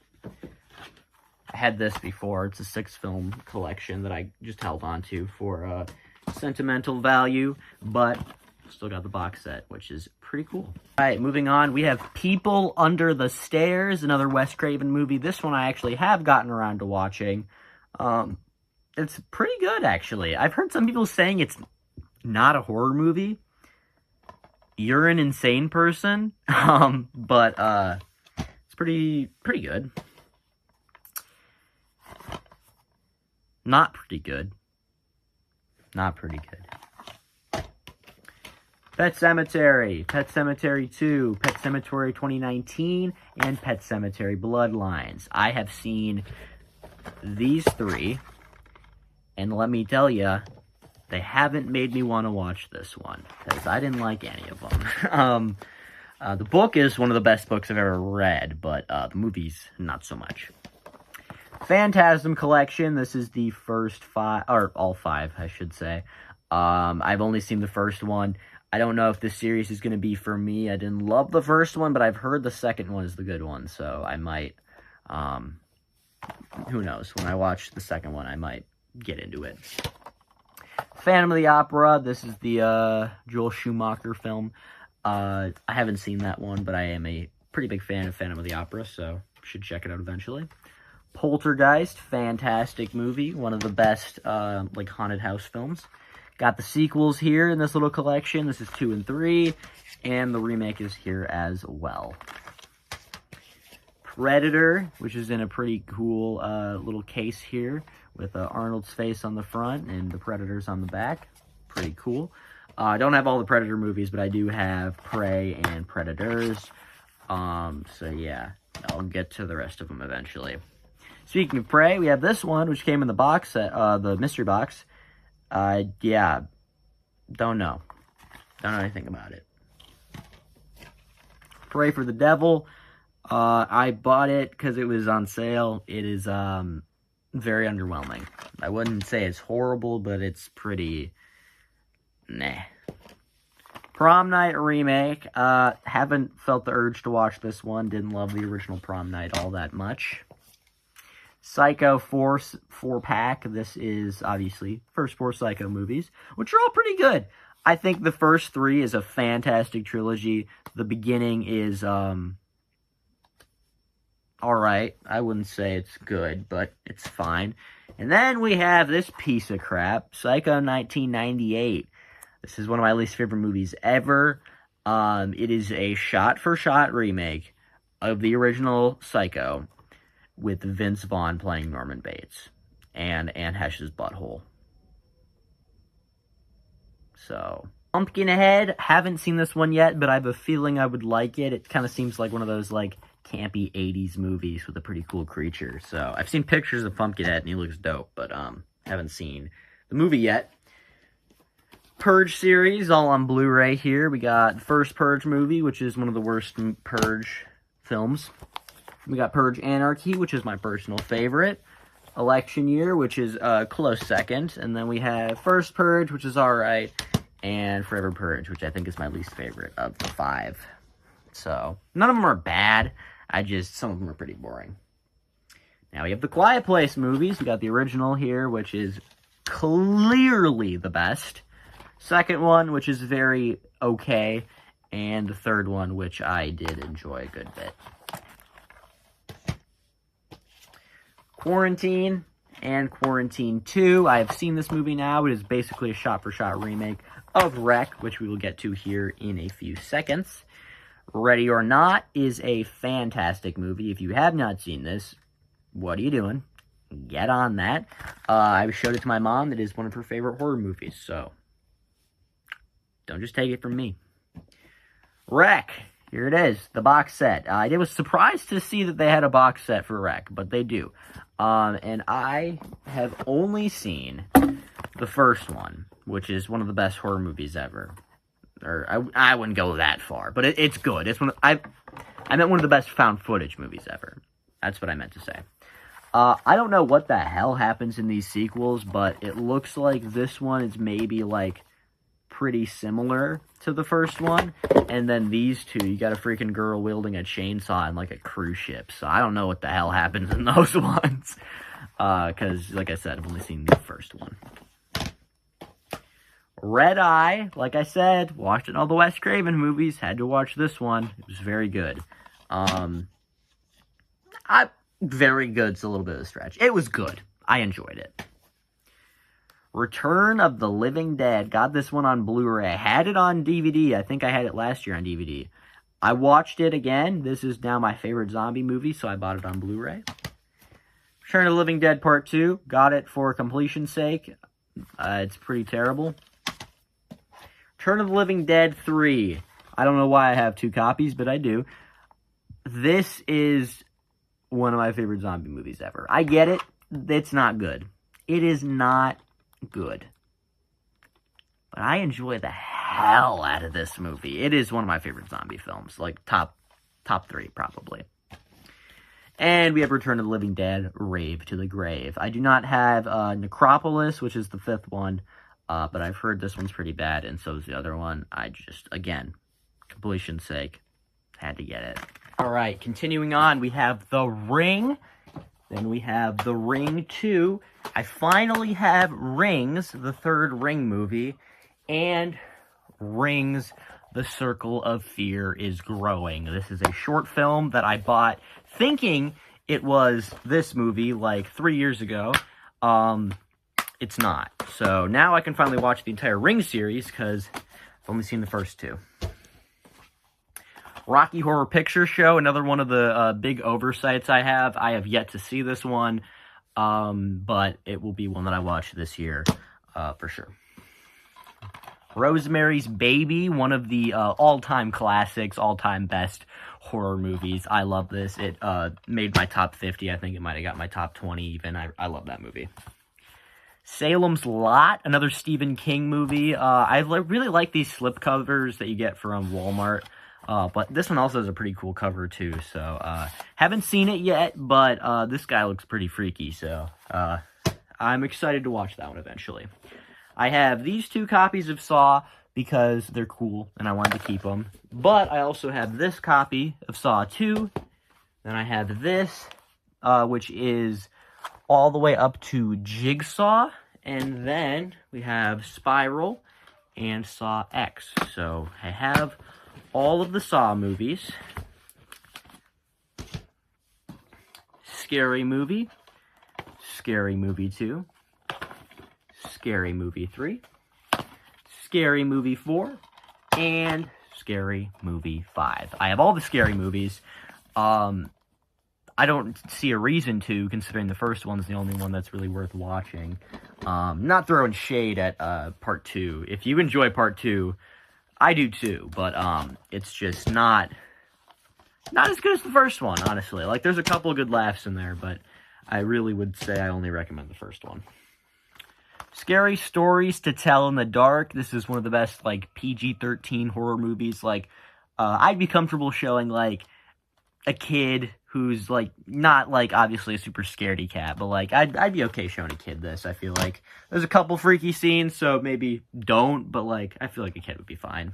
Speaker 1: I had this before. It's a 6-film collection that I just held on to for sentimental value. But still got the box set, which is pretty cool. All right, moving on. We have People Under the Stairs, another Wes Craven movie. This one I actually have gotten around to watching. It's pretty good, actually. I've heard some people saying it's not a horror movie. You're an insane person. But it's pretty good. Not pretty good. Not pretty good. Pet Sematary, Pet Sematary 2, Pet Sematary 2019, and Pet Sematary Bloodlines. I have seen these 3, and let me tell you, they haven't made me want to watch this one, because I didn't like any of them. The book is one of the best books I've ever read, but the movies, not so much. Phantasm Collection, this is the first 5, or all 5, I should say. I've only seen the first one. I don't know if this series is going to be for me. I didn't love the first one, but I've heard the second one is the good one, so I might, who knows, when I watch the second one, I might get into it. Phantom of the Opera, this is the Joel Schumacher film. I haven't seen that one, but I am a pretty big fan of Phantom of the Opera, so should check it out eventually. Poltergeist, fantastic movie, one of the best, like, haunted house films. Got the sequels here in this little collection. This is 2 and 3, and the remake is here as well. Predator, which is in a pretty cool little case here with Arnold's face on the front and the Predators on the back. Pretty cool. I don't have all the Predator movies, but I do have Prey and Predators. So yeah, I'll get to the rest of them eventually. Speaking of Prey, we have this one, which came in the box set, the mystery box. Yeah, don't know. Don't know anything about it. Pray for the Devil. I bought it because it was on sale. It is, very underwhelming. I wouldn't say it's horrible, but it's pretty, meh. Prom Night remake. Haven't felt the urge to watch this one. Didn't love the original Prom Night all that much. Psycho 4-pack. This is, obviously, first 4 Psycho movies, which are all pretty good. I think the first 3 is a fantastic trilogy. The beginning is, alright. I wouldn't say it's good, but it's fine. And then we have this piece of crap, Psycho 1998. This is one of my least favorite movies ever. It is a shot-for-shot remake of the original Psycho, with Vince Vaughn playing Norman Bates and Anne Heche's butthole. So, Pumpkinhead, haven't seen this one yet, but I have a feeling I would like it. It kind of seems like one of those, like, campy 80s movies with a pretty cool creature. So, I've seen pictures of Pumpkinhead, and he looks dope, but, haven't seen the movie yet. Purge series, all on Blu-ray here. We got the first Purge movie, which is one of the worst Purge films. We got Purge Anarchy, which is my personal favorite. Election Year, which is a close second. And then we have First Purge, which is alright. And Forever Purge, which I think is my least favorite of the 5. So, none of them are bad. Some of them are pretty boring. Now we have the Quiet Place movies. We got the original here, which is clearly the best. Second one, which is very okay. And the third one, which I did enjoy a good bit. Quarantine and Quarantine 2. I have seen this movie now. It is basically a shot-for-shot remake of Wreck, which we will get to here in a few seconds. Ready or Not is a fantastic movie. If you have not seen this, what are you doing? Get on that. I showed it to my mom. It is one of her favorite horror movies, so don't just take it from me. Wreck. Here it is, the box set. I was surprised to see that they had a box set for Wreck, but they do. And I have only seen the first one, which is one of the best horror movies ever. Or, I wouldn't go that far, but it's good. It's I meant one of the best found footage movies ever. That's what I meant to say. I don't know what the hell happens in these sequels, but it looks like this one is maybe, like, pretty similar to the first one. And then these two, you got a freaking girl wielding a chainsaw on, like, a cruise ship. So I don't know what the hell happens in those ones. Because, like I said, I've only seen the first one. Red Eye, like I said, watched all the Wes Craven movies. Had to watch this one. It was very good. Very good's a little bit of a stretch. It was good. I enjoyed it. Return of the Living Dead. Got this one on Blu-ray. I had it on DVD. I think I had it last year on DVD. I watched it again. This is now my favorite zombie movie, so I bought it on Blu-ray. Return of the Living Dead Part 2. Got it for completion's sake. It's pretty terrible. Return of the Living Dead 3. I don't know why I have 2 copies, but I do. This is one of my favorite zombie movies ever. I get it. It's not good. It is not good. But I enjoy the hell out of this movie. It is one of my favorite zombie films. Like, top 3, probably. And we have Return of the Living Dead, Rave to the Grave. I do not have Necropolis, which is the 5th one. But I've heard this one's pretty bad, and so is the other one. I just, again, completion's sake, had to get it. Alright, continuing on, we have The Ring. Then we have The Ring 2. I finally have Rings, the third Ring movie, and Rings, The Circle of Fear is Growing. This is a short film that I bought thinking it was this movie like 3 years ago. It's not. So now I can finally watch the entire Ring series because I've only seen the first two. Rocky Horror Picture Show, another one of the big oversights I have. I have yet to see this one, but it will be one that I watch this year for sure. Rosemary's Baby, one of the all-time classics, all-time best horror movies. I love this. It made my top 50. I think it might have got my top 20 even. I love that movie. Salem's Lot, another Stephen King movie. I really like these slipcovers that you get from Walmart. But this one also has a pretty cool cover too, so, haven't seen it yet, but, this guy looks pretty freaky, so, I'm excited to watch that one eventually. I have these two copies of Saw because they're cool, and I wanted to keep them, but I also have this copy of Saw 2, then I have this, which is all the way up to Jigsaw, and then we have Spiral and Saw X, so I have all of the Saw movies. Scary Movie, Scary Movie 2, Scary Movie 3, Scary Movie 4, and Scary Movie 5. I have all the Scary movies. I don't see a reason to, considering the first one's the only one that's really worth watching. Not throwing shade at Part 2. If you enjoy Part 2, I do too, but it's just not as good as the first one, honestly. Like, there's a couple of good laughs in there, but I really would say I only recommend the first one. Scary Stories to Tell in the Dark. This is one of the best, like, PG-13 horror movies. Like, I'd be comfortable showing, like, a kid who's, like, not, like, obviously a super scaredy cat, but, like, I'd be okay showing a kid this, I feel like. There's a couple freaky scenes, so maybe don't, but, like, I feel like a kid would be fine.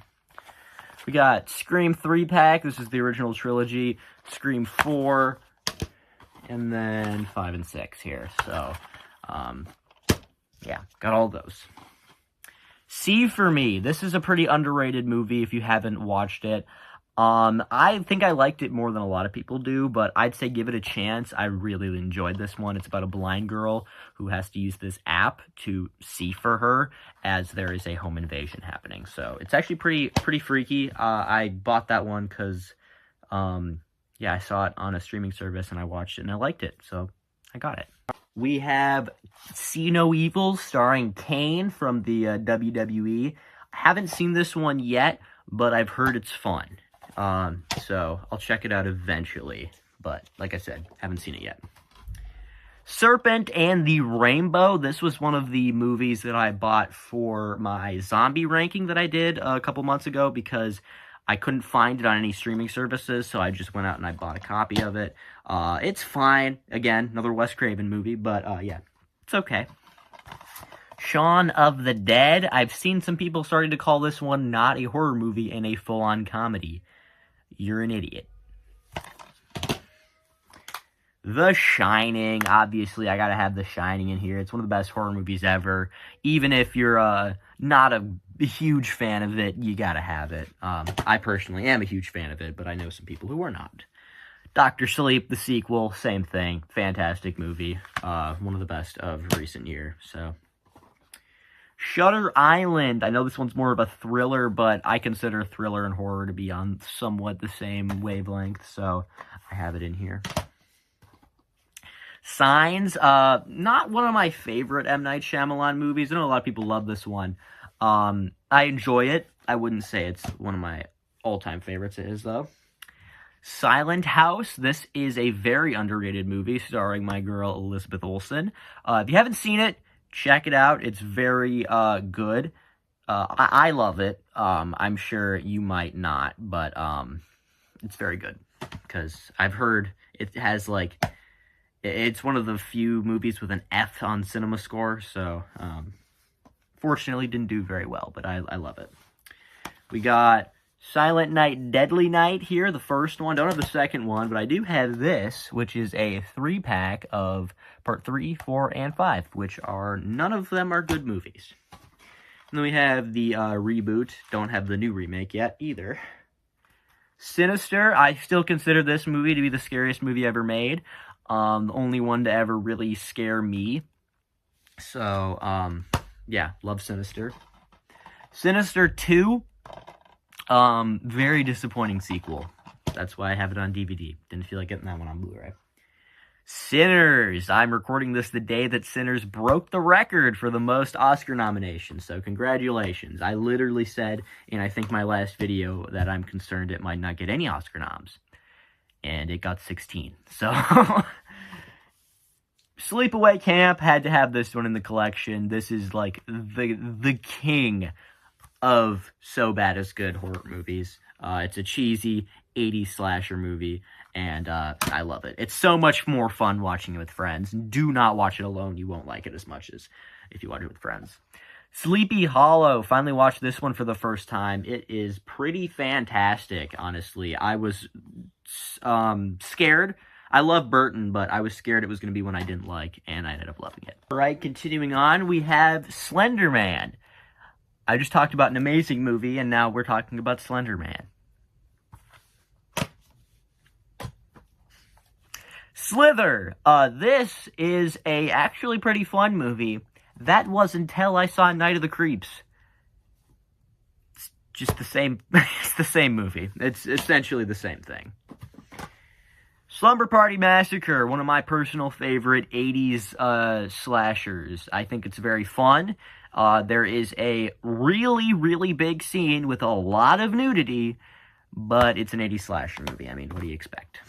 Speaker 1: We got Scream 3-pack, this is the original trilogy, Scream 4, and then 5 and 6 here, so, yeah, got all those. See For Me, this is a pretty underrated movie if you haven't watched it. I think I liked it more than a lot of people do, but I'd say give it a chance. I really enjoyed this one. It's about a blind girl who has to use this app to see for her as there is a home invasion happening. So it's actually pretty freaky. I bought that one because, yeah, I saw it on a streaming service and I watched it and I liked it. So I got it. We have See No Evil starring Kane from the WWE. I haven't seen this one yet, but I've heard it's fun. So I'll check it out eventually, but like I said, haven't seen it yet. Serpent and the Rainbow. This was one of the movies that I bought for my zombie ranking that I did a couple months ago because I couldn't find it on any streaming services, so I just went out and I bought a copy of it. It's fine. Again, another Wes Craven movie, but yeah, it's okay. Shaun of the Dead. I've seen some people starting to call this one not a horror movie and a full-on comedy. You're an idiot. The Shining. Obviously, I gotta have The Shining in here. It's one of the best horror movies ever. Even if you're not a huge fan of it, you gotta have it. I personally am a huge fan of it, but I know some people who are not. Dr. Sleep, the sequel, same thing. Fantastic movie. One of the best of recent year, so... Shutter Island. I know this one's more of a thriller, but I consider thriller and horror to be on somewhat the same wavelength, so I have it in here. Signs. Not one of my favorite M. Night Shyamalan movies. I know a lot of people love this one. I enjoy it. I wouldn't say it's one of my all-time favorites. It is, though. Silent House. This is a very underrated movie starring my girl Elizabeth Olsen. If you haven't seen it, check it out. It's very good. I love it. I'm sure you might not, but it's very good because I've heard it has like it's one of the few movies with an F on CinemaScore. So Fortunately, didn't do very well, but I love it. We got Silent Night, Deadly Night here, the first one. Don't have the second one, but I do have this, which is a 3-pack of part 3, 4, and 5, which are, none of them are good movies. And then we have the reboot. Don't have the new remake yet, either. Sinister, I still consider this movie to be the scariest movie ever made. The only one to ever really scare me. So, yeah, love Sinister. Sinister 2, very disappointing sequel. That's why I have it on DVD. Didn't feel like getting that one on Blu-ray. Sinners. I'm recording this the day that Sinners broke the record for the most Oscar nominations, so congratulations. I literally said in, I think, my last video that I'm concerned it might not get any Oscar noms, and it got 16. So, Sleepaway Camp had to have this one in the collection. This is like the king of so bad it's good horror movies. It's a cheesy 80s slasher movie, and I love it. It's so much more fun watching it with friends. Do not watch it alone. You won't like it as much as if you watch it with friends. Sleepy Hollow. Finally watched this one for the first time. It is pretty fantastic, honestly. I was scared. I love Burton, but I was scared it was going to be one I didn't like, and I ended up loving it. All right, continuing on, we have Slender Man. I just talked about an amazing movie, and now we're talking about Slender Man. Slither. This is a actually pretty fun movie. That was until I saw Night of the Creeps. It's just the same. It's the same movie. It's essentially the same thing. Slumber Party Massacre, one of my personal favorite 80s slashers. I think it's very fun. There is a really, really big scene with a lot of nudity, but it's an 80s slasher movie. I mean, what do you expect?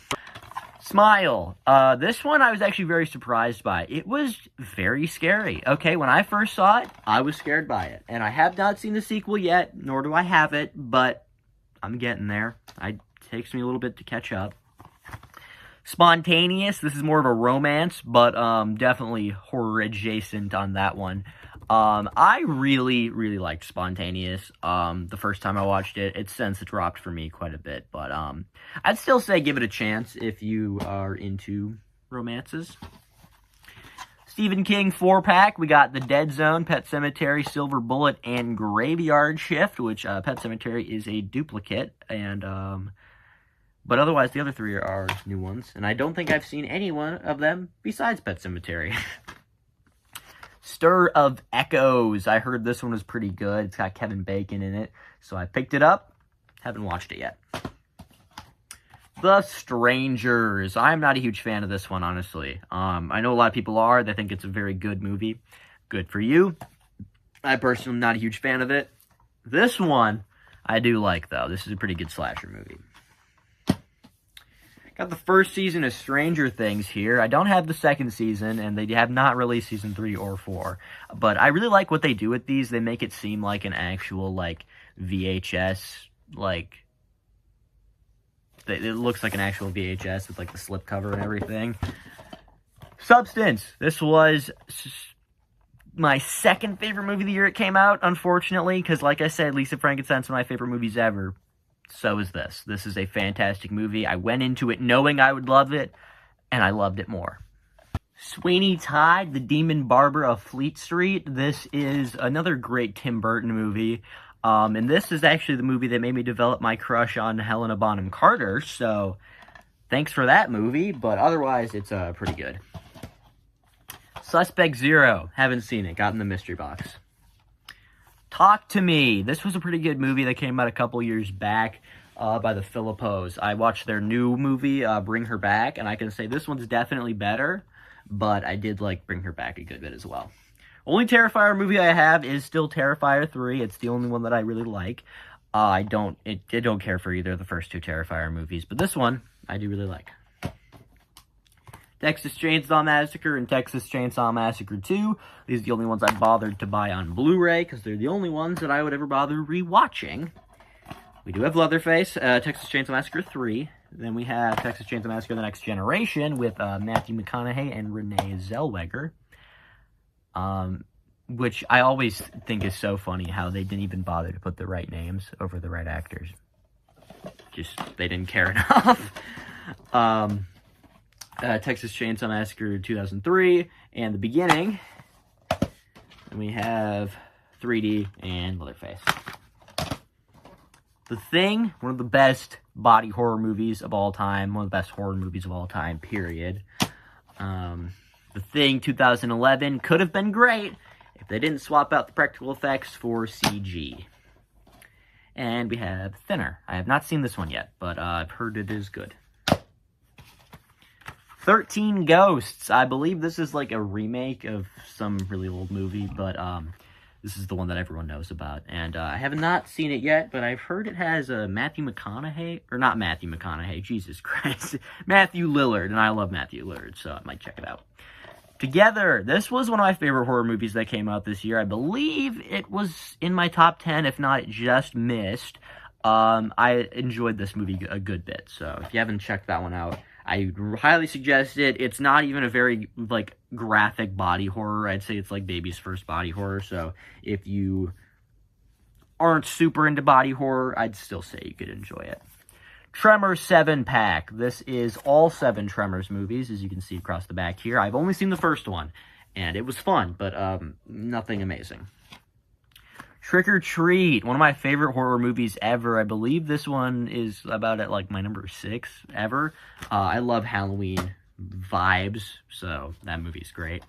Speaker 1: Smile. This one I was actually very surprised by. It was very scary. Okay, when I first saw it, I was scared by it. And I have not seen the sequel yet, nor do I have it, but I'm getting there. It takes me a little bit to catch up. Spontaneous. This is more of a romance, but definitely horror adjacent on that one. I really, really liked Spontaneous. The first time I watched it, it's since dropped for me quite a bit, but I'd still say give it a chance if you are into romances. Stephen King 4-pack. We got The Dead Zone, Pet Sematary, Silver Bullet, and Graveyard Shift, which Pet Sematary is a duplicate, and but otherwise the other 3 are new ones, and I don't think I've seen any one of them besides Pet Sematary. Stir of Echoes. I heard this one was pretty good. It's got Kevin Bacon in it, so I picked it up. Haven't watched it yet. The Strangers. I'm not a huge fan of this one, honestly. I know a lot of people are. They think it's a very good movie. Good for you. I personally am not a huge fan of it. This one, I do like, though. This is a pretty good slasher movie. Got the first season of Stranger Things here. I don't have the second season, and they have not released season 3 or 4. But I really like what they do with these. They make it seem like an actual, like, VHS, like... It looks like an actual VHS with, like, the slipcover and everything. Substance. This was my second favorite movie of the year it came out, unfortunately, because, like I said, Lisa Frankenstein's one of my favorite movies ever. So is this. This is a fantastic movie. I went into it knowing I would love it, and I loved it more. Sweeney Todd, The Demon Barber of Fleet Street. This is another great Tim Burton movie. And this is actually the movie that made me develop my crush on Helena Bonham Carter, so thanks for that movie, but otherwise it's pretty good. Suspect Zero. Haven't seen it. Got in the mystery box. Talk to Me. This was a pretty good movie that came out a couple years back by the Philippos. I watched their new movie, Bring Her Back, and I can say this one's definitely better, but I did like Bring Her Back a good bit as well. Only Terrifier movie I have is still Terrifier 3. It's the only one that I really like. I don't care for either of the first 2 Terrifier movies, but this one I do really like. Texas Chainsaw Massacre and Texas Chainsaw Massacre 2. These are the only ones I bothered to buy on Blu-ray, because they're the only ones that I would ever bother rewatching. We do have Leatherface, Texas Chainsaw Massacre 3. Then we have Texas Chainsaw Massacre The Next Generation with Matthew McConaughey and Renee Zellweger. which I always think is so funny how they didn't even bother to put the right names over the right actors. Just, they didn't care enough. Texas Chainsaw Massacre 2003, and The Beginning. And we have 3D and Leatherface. The Thing, one of the best body horror movies of all time. One of the best horror movies of all time, period. The Thing 2011 could have been great if they didn't swap out the practical effects for CG. And we have Thinner. I have not seen this one yet, but I've heard it is good. 13 Ghosts. I believe this is like a remake of some really old movie, but this is the one that everyone knows about. And I have not seen it yet, but I've heard it has Matthew McConaughey, or not Matthew McConaughey, Jesus Christ, Matthew Lillard, and I love Matthew Lillard, so I might check it out. Together. This was one of my favorite horror movies that came out this year. I believe it was in my top 10, if not, it just missed. I enjoyed this movie a good bit, so if you haven't checked that one out, I highly suggest it. It's not even a very, like, graphic body horror. I'd say it's, like, baby's first body horror, so if you aren't super into body horror, I'd still say you could enjoy it. Tremors 7-pack. This is all 7 Tremors movies, as you can see across the back here. I've only seen the first one, and it was fun, but nothing amazing. Trick or Treat, one of my favorite horror movies ever. I believe this one is about at like my number 6 ever. I love Halloween vibes, so that movie's great.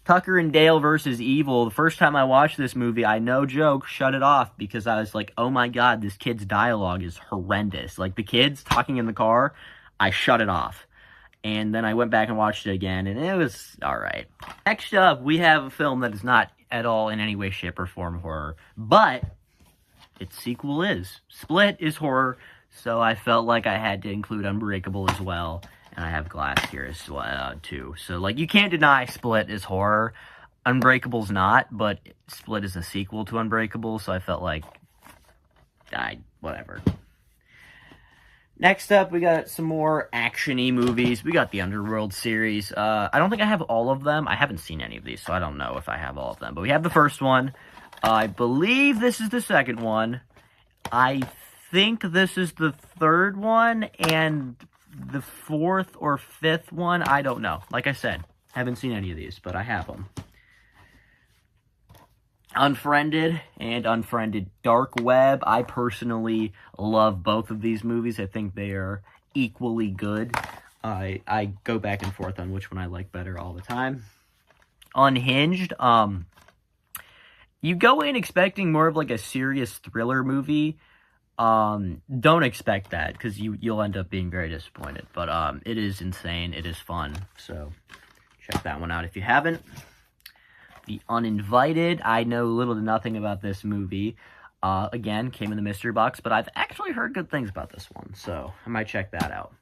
Speaker 1: Tucker and Dale versus Evil. The first time I watched this movie, I, no joke, shut it off because I was like, oh my god, this kid's dialogue is horrendous. Like, the kids talking in the car, I shut it off. And then I went back and watched it again, and it was alright. Next up, we have a film that is not at all in any way, shape, or form horror, but its sequel is. Split is horror, so I felt like I had to include Unbreakable as well. And I have Glass here as well, too. So, like, you can't deny Split is horror. Unbreakable's not, but Split is a sequel to Unbreakable, so I felt like, whatever. Next up, we got some more action-y movies. We got the Underworld series. I don't think I have all of them. I haven't seen any of these, so I don't know if I have all of them. But we have the first one. I believe this is the second one. I think this is the third one, and the fourth or fifth one, I don't know. Like I said, haven't seen any of these, but I have them. Unfriended and Unfriended Dark Web. I personally love both of these movies. I think they are equally good. I go back and forth on which one I like better all the time. Unhinged. You go in expecting more of like a serious thriller movie. Don't expect that, because you'll end up being very disappointed. But it is insane. It is fun. So check that one out if you haven't. The Uninvited. I know little to nothing about this movie. Again, came in the mystery box, but I've actually heard good things about this one, so I might check that out.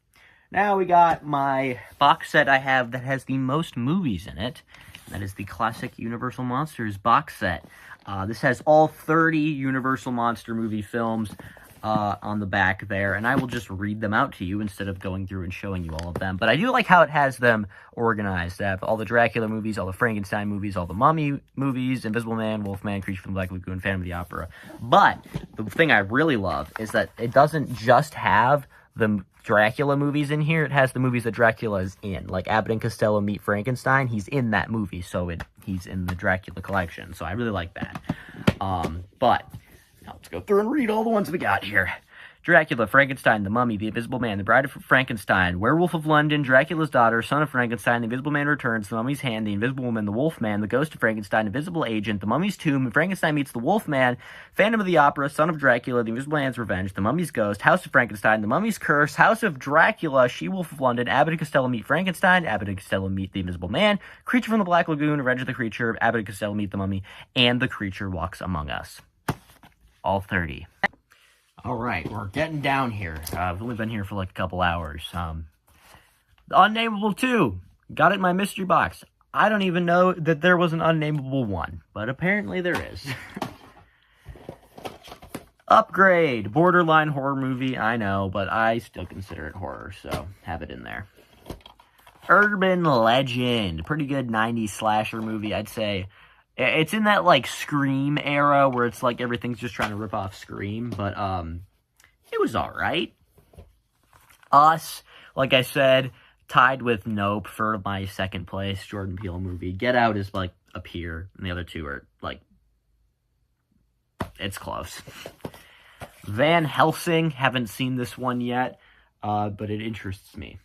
Speaker 1: Now we got my box set I have that has the most movies in it. That is the classic Universal Monsters box set. This has all 30 Universal Monster movie films on the back there, and I will just read them out to you instead of going through and showing you all of them. But I do like how it has them organized. They have all the Dracula movies, all the Frankenstein movies, all the Mummy movies, Invisible Man, Wolfman, Creature from the Black Lagoon, Phantom of the Opera. But the thing I really love is that it doesn't just have the Dracula movies in here. It has the movies that Dracula is in. Like Abbott and Costello Meet Frankenstein, he's in that movie, so he's in the Dracula collection. So I really like that. But now let's go through and read all the ones we got here. Dracula, Frankenstein, The Mummy, The Invisible Man, The Bride of Frankenstein, Werewolf of London, Dracula's Daughter, Son of Frankenstein, The Invisible Man Returns, The Mummy's Hand, The Invisible Woman, The Wolfman, The Ghost of Frankenstein, Invisible Agent, The Mummy's Tomb, Frankenstein Meets the Wolfman, Phantom of the Opera, Son of Dracula, The Invisible Man's Revenge, The Mummy's Ghost, House of Frankenstein, The Mummy's Curse, House of Dracula, She-Wolf of London, Abbott and Costello Meet Frankenstein, Abbott and Costello Meet The Invisible Man, Creature from the Black Lagoon, Revenge of the Creature, Abbott and Costello Meet the Mummy, and The Creature Walks Among Us. All 30. All right, we're getting down here. I've only been here for like a couple hours. The Unnameable 2. Got it in my mystery box. I don't even know that there was an Unnameable 1, but apparently there is. Upgrade. Borderline horror movie, I know, but I still consider it horror, so have it in there. Urban Legend. Pretty good 90s slasher movie, I'd say. It's in that, like, Scream era where it's like everything's just trying to rip off Scream, but, it was alright. Us, like I said, tied with Nope for my second place Jordan Peele movie. Get Out is, like, up here, and the other two are, like, it's close. Van Helsing, haven't seen this one yet, but it interests me.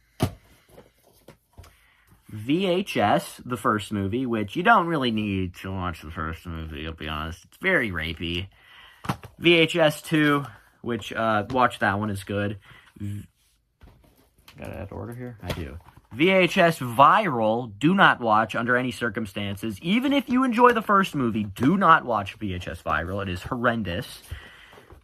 Speaker 1: VHS, the first movie, which you don't really need to watch the first movie, I'll be honest. It's very rapey. VHS 2, which, watch that one, is good. Got it out of order here? I do. VHS Viral, do not watch under any circumstances. Even if you enjoy the first movie, do not watch VHS Viral. It is horrendous.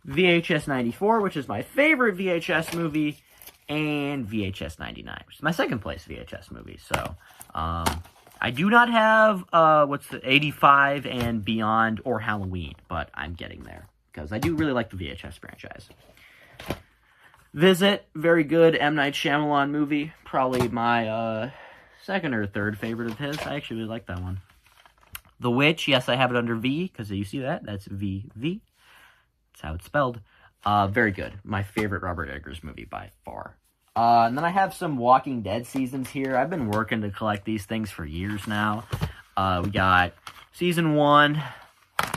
Speaker 1: VHS 94, which is my favorite VHS movie, and VHS 99, which is my second place VHS movie. So, I do not have, 85 and Beyond or Halloween, but I'm getting there, because I do really like the VHS franchise. Visit, very good M. Night Shyamalan movie, probably my, second or third favorite of his. I actually really like that one. The Witch, yes, I have it under V, because you see that, that's VV. That's how it's spelled. Very good. My favorite Robert Eggers movie by far. And then I have some Walking Dead seasons here. I've been working to collect these things for years now. We got Season 1,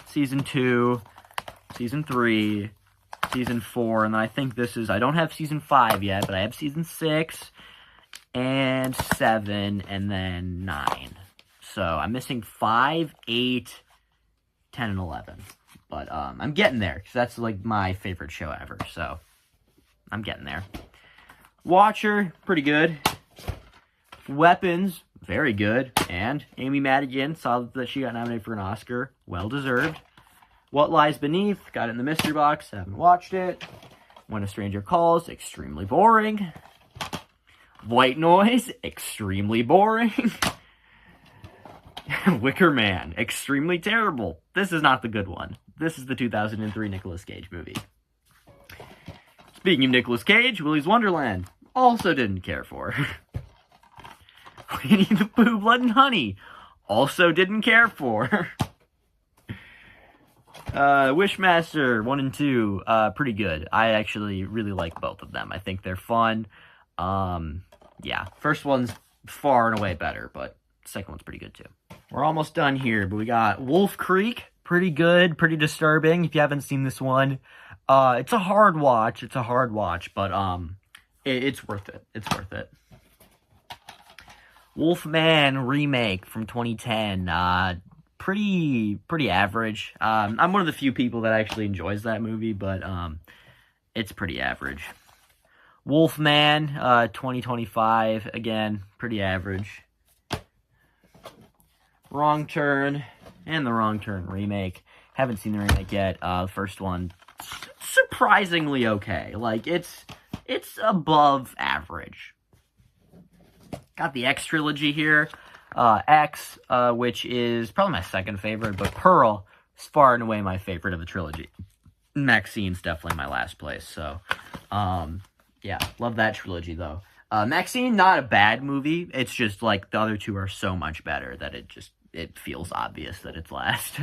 Speaker 1: Season 2, Season 3, Season 4, and then I think this is, I don't have Season 5 yet, but I have Season 6, and 7, and then 9. So I'm missing 5, 8, 10, and 11. But I'm getting there, because that's, like, my favorite show ever, so I'm getting there. Watcher, pretty good. Weapons, very good. And Amy Madigan, saw that she got nominated for an Oscar. Well-deserved. What Lies Beneath, got it in the mystery box, haven't watched it. When a Stranger Calls, extremely boring. White Noise, extremely boring. Wicker Man, extremely terrible. This is not the good one. This is the 2003 Nicolas Cage movie. Speaking of Nicolas Cage, Willy's Wonderland, also didn't care for. Winnie the Pooh, Blood and Honey, also didn't care for. Wishmaster 1 and 2, pretty good. I actually really like both of them. I think they're fun. Yeah, first one's far and away better, but second one's pretty good too. We're almost done here, but we got Wolf Creek. Pretty good, pretty disturbing if you haven't seen this one. It's a hard watch. It's a hard watch, but it's worth it. It's worth it. Wolfman remake from 2010. Pretty average. I'm one of the few people that actually enjoys that movie, but it's pretty average. Wolfman 2025, again, pretty average. Wrong Turn and the Wrong Turn remake. Haven't seen the remake yet. The first one, surprisingly okay. Like, it's above average. Got the X trilogy here. X, which is probably my second favorite, but Pearl is far and away my favorite of the trilogy. Maxine's definitely my last place, so, yeah, love that trilogy, though. Maxine, not a bad movie. It's just, like, the other two are so much better that it feels obvious that it's last.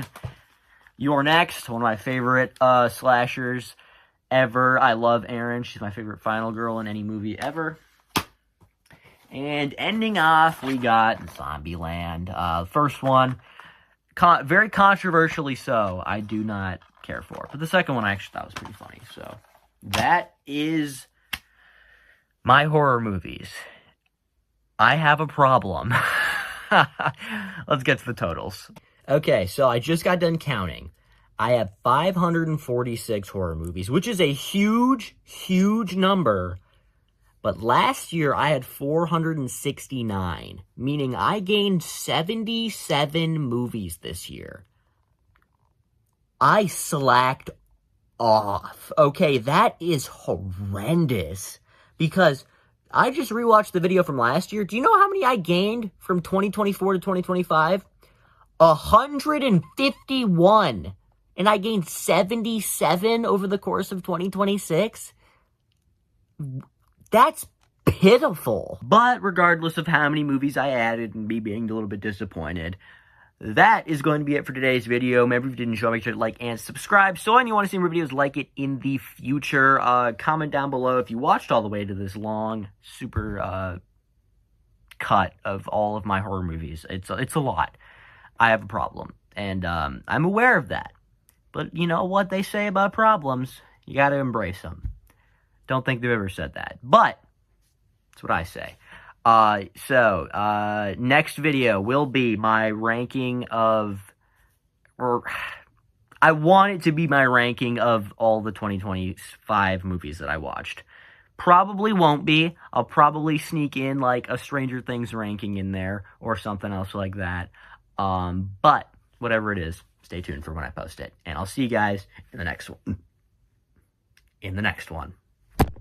Speaker 1: You're Next, one of my favorite slashers ever. I love Erin. She's my favorite final girl in any movie ever. And ending off, we got Zombieland. First one, very controversially so, I do not care for. But the second one I actually thought was pretty funny. So that is my horror movies. I have a problem. Let's get to the totals. Okay, so I just got done counting. I have 546 horror movies, which is a huge, huge number. But last year, I had 469, meaning I gained 77 movies this year. I slacked off. Okay, that is horrendous. Because I just rewatched the video from last year. Do you know how many I gained from 2024 to 2025? 151. And I gained 77 over the course of 2026? That's pitiful. But regardless of how many movies I added and me being a little bit disappointed, that is going to be it for today's video. Remember, if you did enjoy, make sure to like and subscribe. So, and you want to see more videos like it in the future, comment down below if you watched all the way to this long, super cut of all of my horror movies. It's a lot. I have a problem, and I'm aware of that. But you know what they say about problems? You got to embrace them. Don't think they've ever said that, but that's what I say. Next video will be my ranking of, or I want it to be my ranking of all the 2025 movies that I watched. Probably won't be. I'll probably sneak in like a Stranger Things ranking in there or something else like that. But whatever it is, stay tuned for when I post it. And I'll see you guys in the next one.